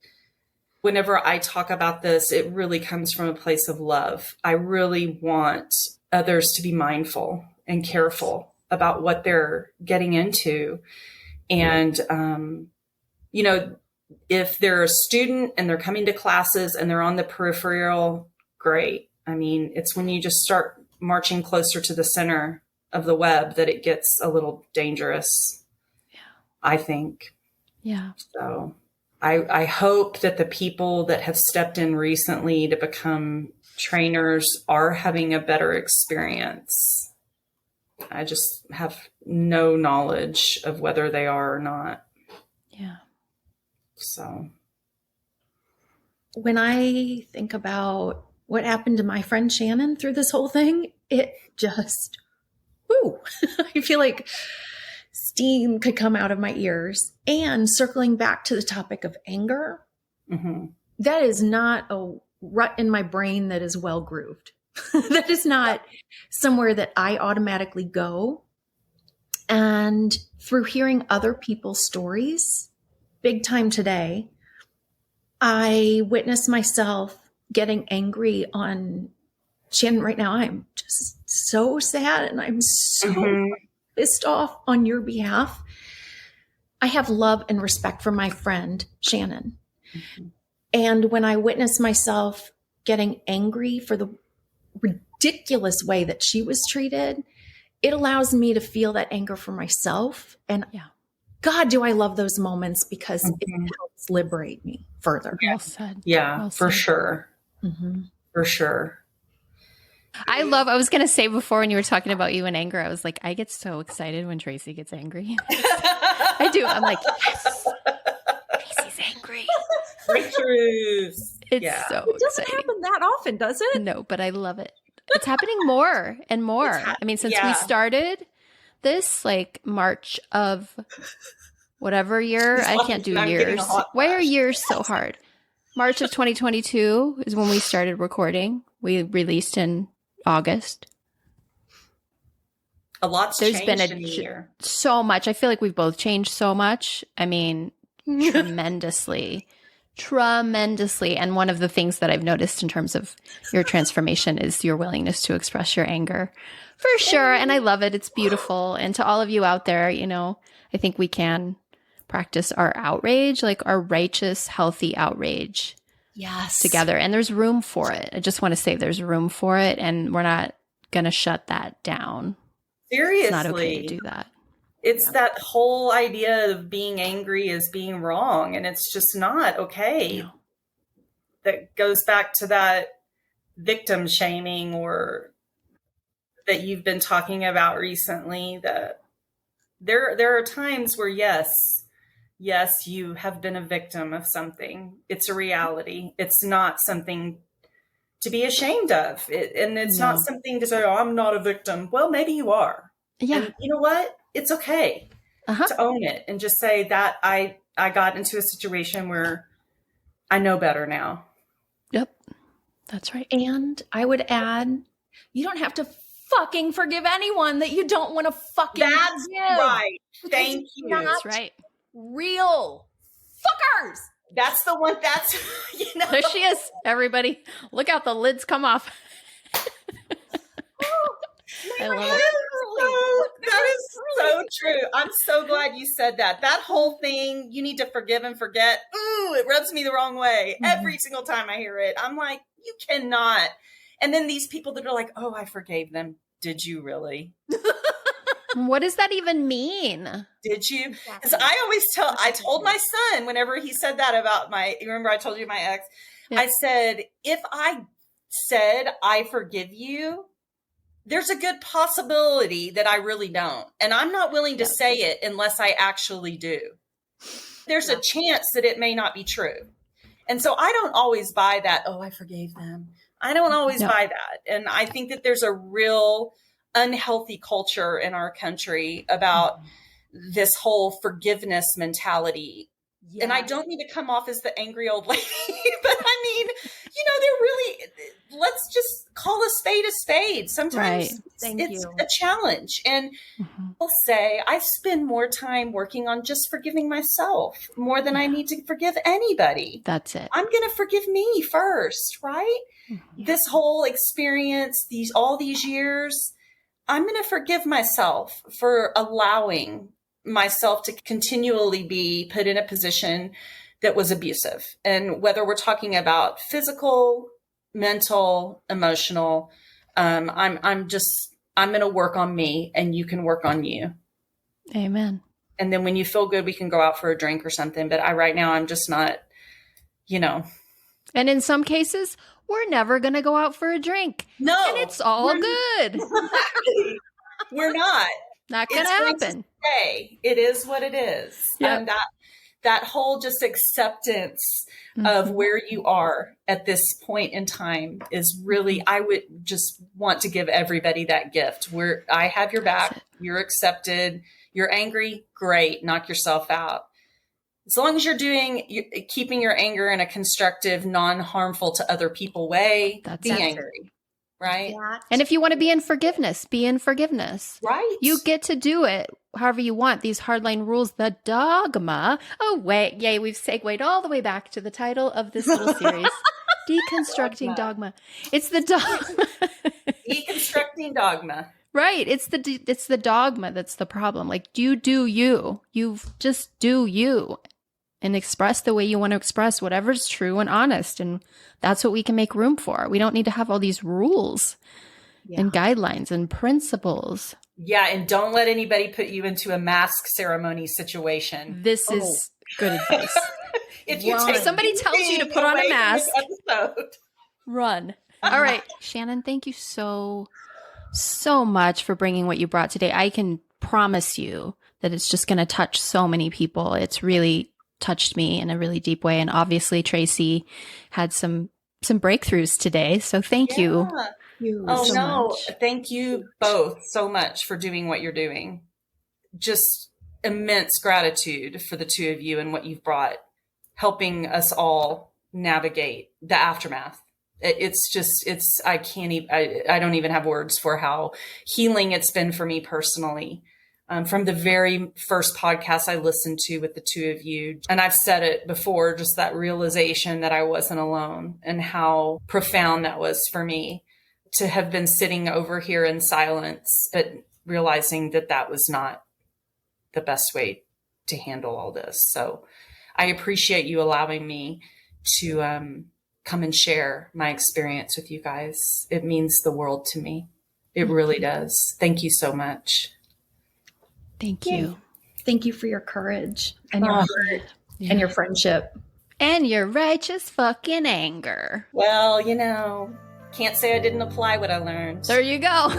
[SPEAKER 2] whenever I talk about this, it really comes from a place of love. I really want others to be mindful and careful about what they're getting into. And, if they're a student and they're coming to classes and they're on the peripheral, great. I mean, it's when you just start marching closer to the center of the web that it gets a little dangerous, I think.
[SPEAKER 1] Yeah.
[SPEAKER 2] So I hope that the people that have stepped in recently to become trainers are having a better experience. I just have no knowledge of whether they are or not.
[SPEAKER 1] Yeah.
[SPEAKER 2] So
[SPEAKER 3] when I think about what happened to my friend Shannon through this whole thing, it just, woo, I feel like steam could come out of my ears. And circling back to the topic of anger, that is not a rut in my brain that is well grooved. That is not somewhere that I automatically go. And through hearing other people's stories, big time today, I witnessed myself getting angry on Shannon. Right now, I'm just so sad and I'm so pissed off on your behalf. I have love and respect for my friend, Shannon. And when I witnessed myself getting angry for the ridiculous way that she was treated, it allows me to feel that anger for myself. And God, do I love those moments because it helps liberate me further.
[SPEAKER 1] Well said.
[SPEAKER 2] Yeah,
[SPEAKER 1] well
[SPEAKER 2] for
[SPEAKER 1] said.
[SPEAKER 2] sure. For sure.
[SPEAKER 1] I was going to say before when you were talking about you and anger, I was like, I get so excited when Tracy gets angry. I do. I'm like, yes, Tracy's angry.
[SPEAKER 2] Breakthroughs.
[SPEAKER 1] It's so
[SPEAKER 3] It doesn't
[SPEAKER 1] exciting.
[SPEAKER 3] happen that often, does it?
[SPEAKER 1] No, but I love it. It's happening more and more. I mean, since we started this, like March of whatever year, I can't do years. Why are years so hard? March of 2022 is when we started recording. We released in August.
[SPEAKER 2] A lot's
[SPEAKER 1] There's
[SPEAKER 2] changed
[SPEAKER 1] been
[SPEAKER 2] in a year.
[SPEAKER 1] so much. I feel like we've both changed so much. I mean, tremendously. And one of the things that I've noticed in terms of your transformation is your willingness to express your anger. For sure. And I love it. It's beautiful. And to all of you out there, you know, I think we can practice our outrage, like our righteous, healthy outrage.
[SPEAKER 3] Yes.
[SPEAKER 1] Together. And there's room for it. I just want to say there's room for it. And we're not going to shut that down.
[SPEAKER 2] Seriously.
[SPEAKER 1] It's not okay to do that.
[SPEAKER 2] It's that whole idea of being angry is being wrong. And it's just not okay. No. That goes back to that victim shaming or that you've been talking about recently, that there are times where, yes, you have been a victim of something. It's a reality. It's not something to be ashamed of. And it's not something to say, oh, I'm not a victim. Well, maybe you are. Yeah. And you know what? It's okay to own it and just say that I got into a situation where I know better now.
[SPEAKER 1] Yep. That's right.
[SPEAKER 3] And I would add, you don't have to fucking forgive anyone that you don't want to fucking
[SPEAKER 2] That's
[SPEAKER 3] forgive.
[SPEAKER 2] Right. Thank you.
[SPEAKER 1] That's right.
[SPEAKER 3] Real fuckers.
[SPEAKER 2] That's the one. That's, you know.
[SPEAKER 1] There she is, everybody. Look out, the lids come off. I love it.
[SPEAKER 2] That is so true. I'm so glad you said that. That whole thing, you need to forgive and forget. Ooh, it rubs me the wrong way. Every single time I hear it, I'm like, you cannot. And then these people that are like, oh, I forgave them. Did you really?
[SPEAKER 1] What does that even mean?
[SPEAKER 2] Did you? Because I told my son whenever he said that about you remember I told you my ex? Yeah. I said, if I said I forgive you, there's a good possibility that I really don't. And I'm not willing to say it unless I actually do. There's a chance that it may not be true. And so I don't always buy that, oh, I forgave them. I don't always buy that. And I think that there's a real unhealthy culture in our country about this whole forgiveness mentality. Yes. And I don't mean to come off as the angry old lady, but I mean, you know, they're really, let's just call a spade. Sometimes it's a challenge. And I'll say I spend more time working on just forgiving myself more than I need to forgive anybody.
[SPEAKER 1] That's it.
[SPEAKER 2] I'm going to forgive me first, right? This whole experience, all these years, I'm going to forgive myself for allowing myself to continually be put in a position that was abusive. And whether we're talking about physical, mental, emotional, I'm going to work on me and you can work on you.
[SPEAKER 1] Amen.
[SPEAKER 2] And then when you feel good, we can go out for a drink or something. But right now I'm just not, you know.
[SPEAKER 1] And in some cases, we're never going to go out for a drink.
[SPEAKER 2] No.
[SPEAKER 1] And it's all good.
[SPEAKER 2] We're not.
[SPEAKER 1] Not going to happen.
[SPEAKER 2] It is what it is.
[SPEAKER 1] Yep.
[SPEAKER 2] And that whole just acceptance of where you are at this point in time is really, I would just want to give everybody that gift where I have your back, you're accepted, you're angry, great, knock yourself out. As long as you're keeping your anger in a constructive, non-harmful to other people way, be angry. Right.
[SPEAKER 1] And if you want to be in forgiveness, be in forgiveness.
[SPEAKER 2] Right.
[SPEAKER 1] You get to do it however you want. These hardline rules, the dogma. Oh, wait. Yay. We've segued all the way back to the title of this little series, Deconstructing Dogma. It's the dogma.
[SPEAKER 2] Deconstructing dogma.
[SPEAKER 1] Right. It's the dogma that's the problem. Like, you do you. You just do you. And express the way you want to express whatever's true and honest. And that's what we can make room for. We don't need to have all these rules and guidelines and principles.
[SPEAKER 2] Yeah. And don't let anybody put you into a mask ceremony situation.
[SPEAKER 1] This is good advice.
[SPEAKER 2] If
[SPEAKER 1] somebody tells you to put on a mask, run. All right. Shannon, thank you so much for bringing what you brought today. I can promise you that it's just going to touch so many people. It's really touched me in a really deep way. And obviously Tracy had some breakthroughs today. So thank you.
[SPEAKER 2] Much. Thank you both so much for doing what you're doing. Just immense gratitude for the two of you and what you've brought, helping us all navigate the aftermath. I don't even have words for how healing it's been for me personally. From the very first podcast I listened to with the two of you. And I've said it before, just that realization that I wasn't alone and how profound that was for me to have been sitting over here in silence, but realizing that that was not the best way to handle all this. So I appreciate you allowing me to come and share my experience with you guys. It means the world to me. It really does. Thank you so much.
[SPEAKER 1] Thank you.
[SPEAKER 3] Thank you for your courage and your heart and your friendship.
[SPEAKER 1] And your righteous fucking anger.
[SPEAKER 2] Well, can't say I didn't apply what I learned.
[SPEAKER 1] There you go.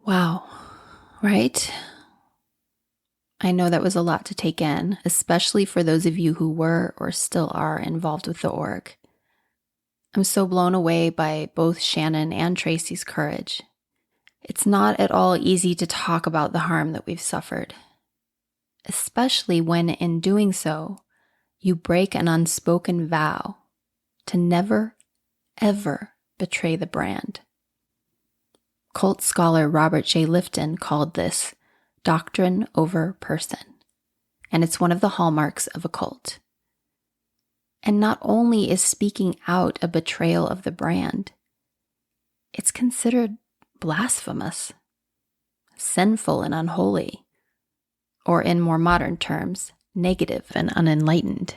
[SPEAKER 1] Wow. Right? I know that was a lot to take in, especially for those of you who were or still are involved with the org. I'm so blown away by both Shannon and Tracy's courage. It's not at all easy to talk about the harm that we've suffered, especially when in doing so, you break an unspoken vow to never, ever betray the brand. Cult scholar Robert J. Lifton called this doctrine over person, and it's one of the hallmarks of a cult. And not only is speaking out a betrayal of the brand, it's considered blasphemous, sinful and unholy, or in more modern terms, negative and unenlightened.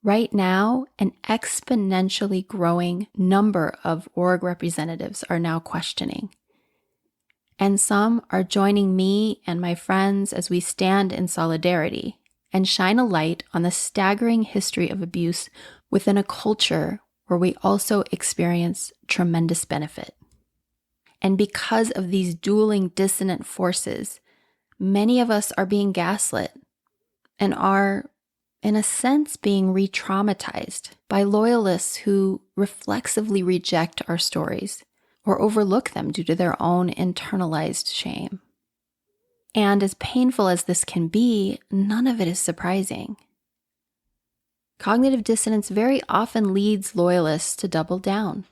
[SPEAKER 1] Right now, an exponentially growing number of org representatives are now questioning. And some are joining me and my friends as we stand in solidarity and shine a light on the staggering history of abuse within a culture where we also experience tremendous benefit. And because of these dueling dissonant forces, many of us are being gaslit and are, in a sense, being re-traumatized by loyalists who reflexively reject our stories or overlook them due to their own internalized shame. And as painful as this can be, none of it is surprising. Cognitive dissonance very often leads loyalists to double down,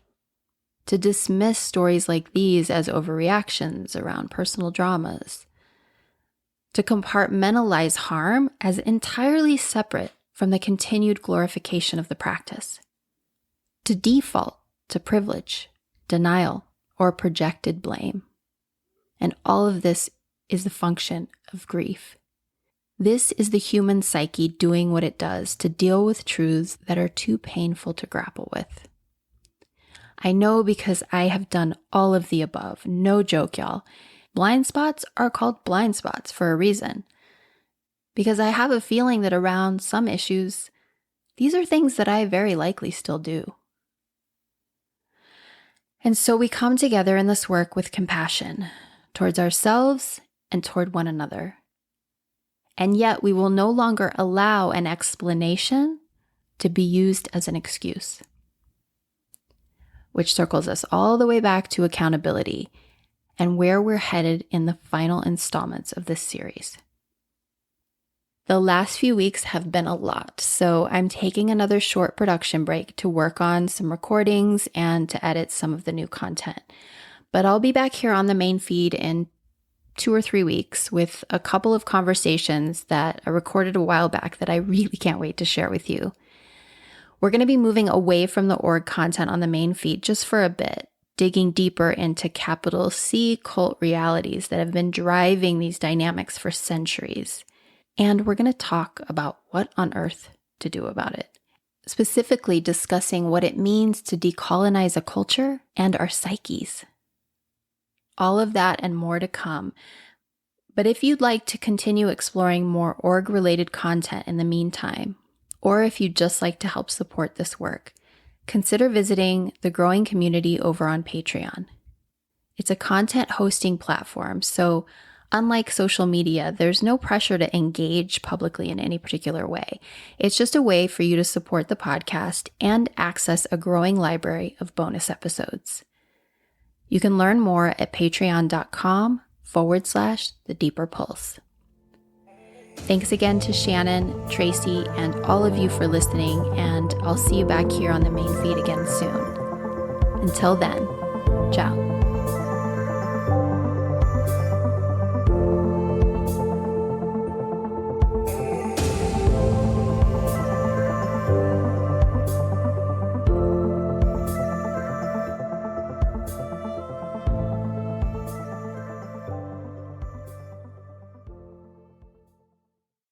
[SPEAKER 1] to dismiss stories like these as overreactions around personal dramas, to compartmentalize harm as entirely separate from the continued glorification of the practice, to default to privilege, denial, or projected blame. And all of this is the function of grief. This is the human psyche doing what it does to deal with truths that are too painful to grapple with. I know because I have done all of the above. No joke, y'all. Blind spots are called blind spots for a reason. Because I have a feeling that around some issues, these are things that I very likely still do. And so we come together in this work with compassion towards ourselves and toward one another. And yet we will no longer allow an explanation to be used as an excuse. Which circles us all the way back to accountability and where we're headed in the final installments of this series. The last few weeks have been a lot, so I'm taking another short production break to work on some recordings and to edit some of the new content. But I'll be back here on the main feed in 2 or 3 weeks with a couple of conversations that I recorded a while back that I really can't wait to share with you. We're going to be moving away from the org content on the main feed just for a bit, digging deeper into capital C cult realities that have been driving these dynamics for centuries. And we're going to talk about what on earth to do about it, specifically discussing what it means to decolonize a culture and our psyches. All of that and more to come. But if you'd like to continue exploring more org-related content in the meantime, or if you'd just like to help support this work, consider visiting the growing community over on Patreon. It's a content hosting platform, so unlike social media, there's no pressure to engage publicly in any particular way. It's just a way for you to support the podcast and access a growing library of bonus episodes. You can learn more at patreon.com/The Deeper Pulse. Thanks again to Shannon, Tracy, and all of you for listening, and I'll see you back here on the main feed again soon. Until then, ciao.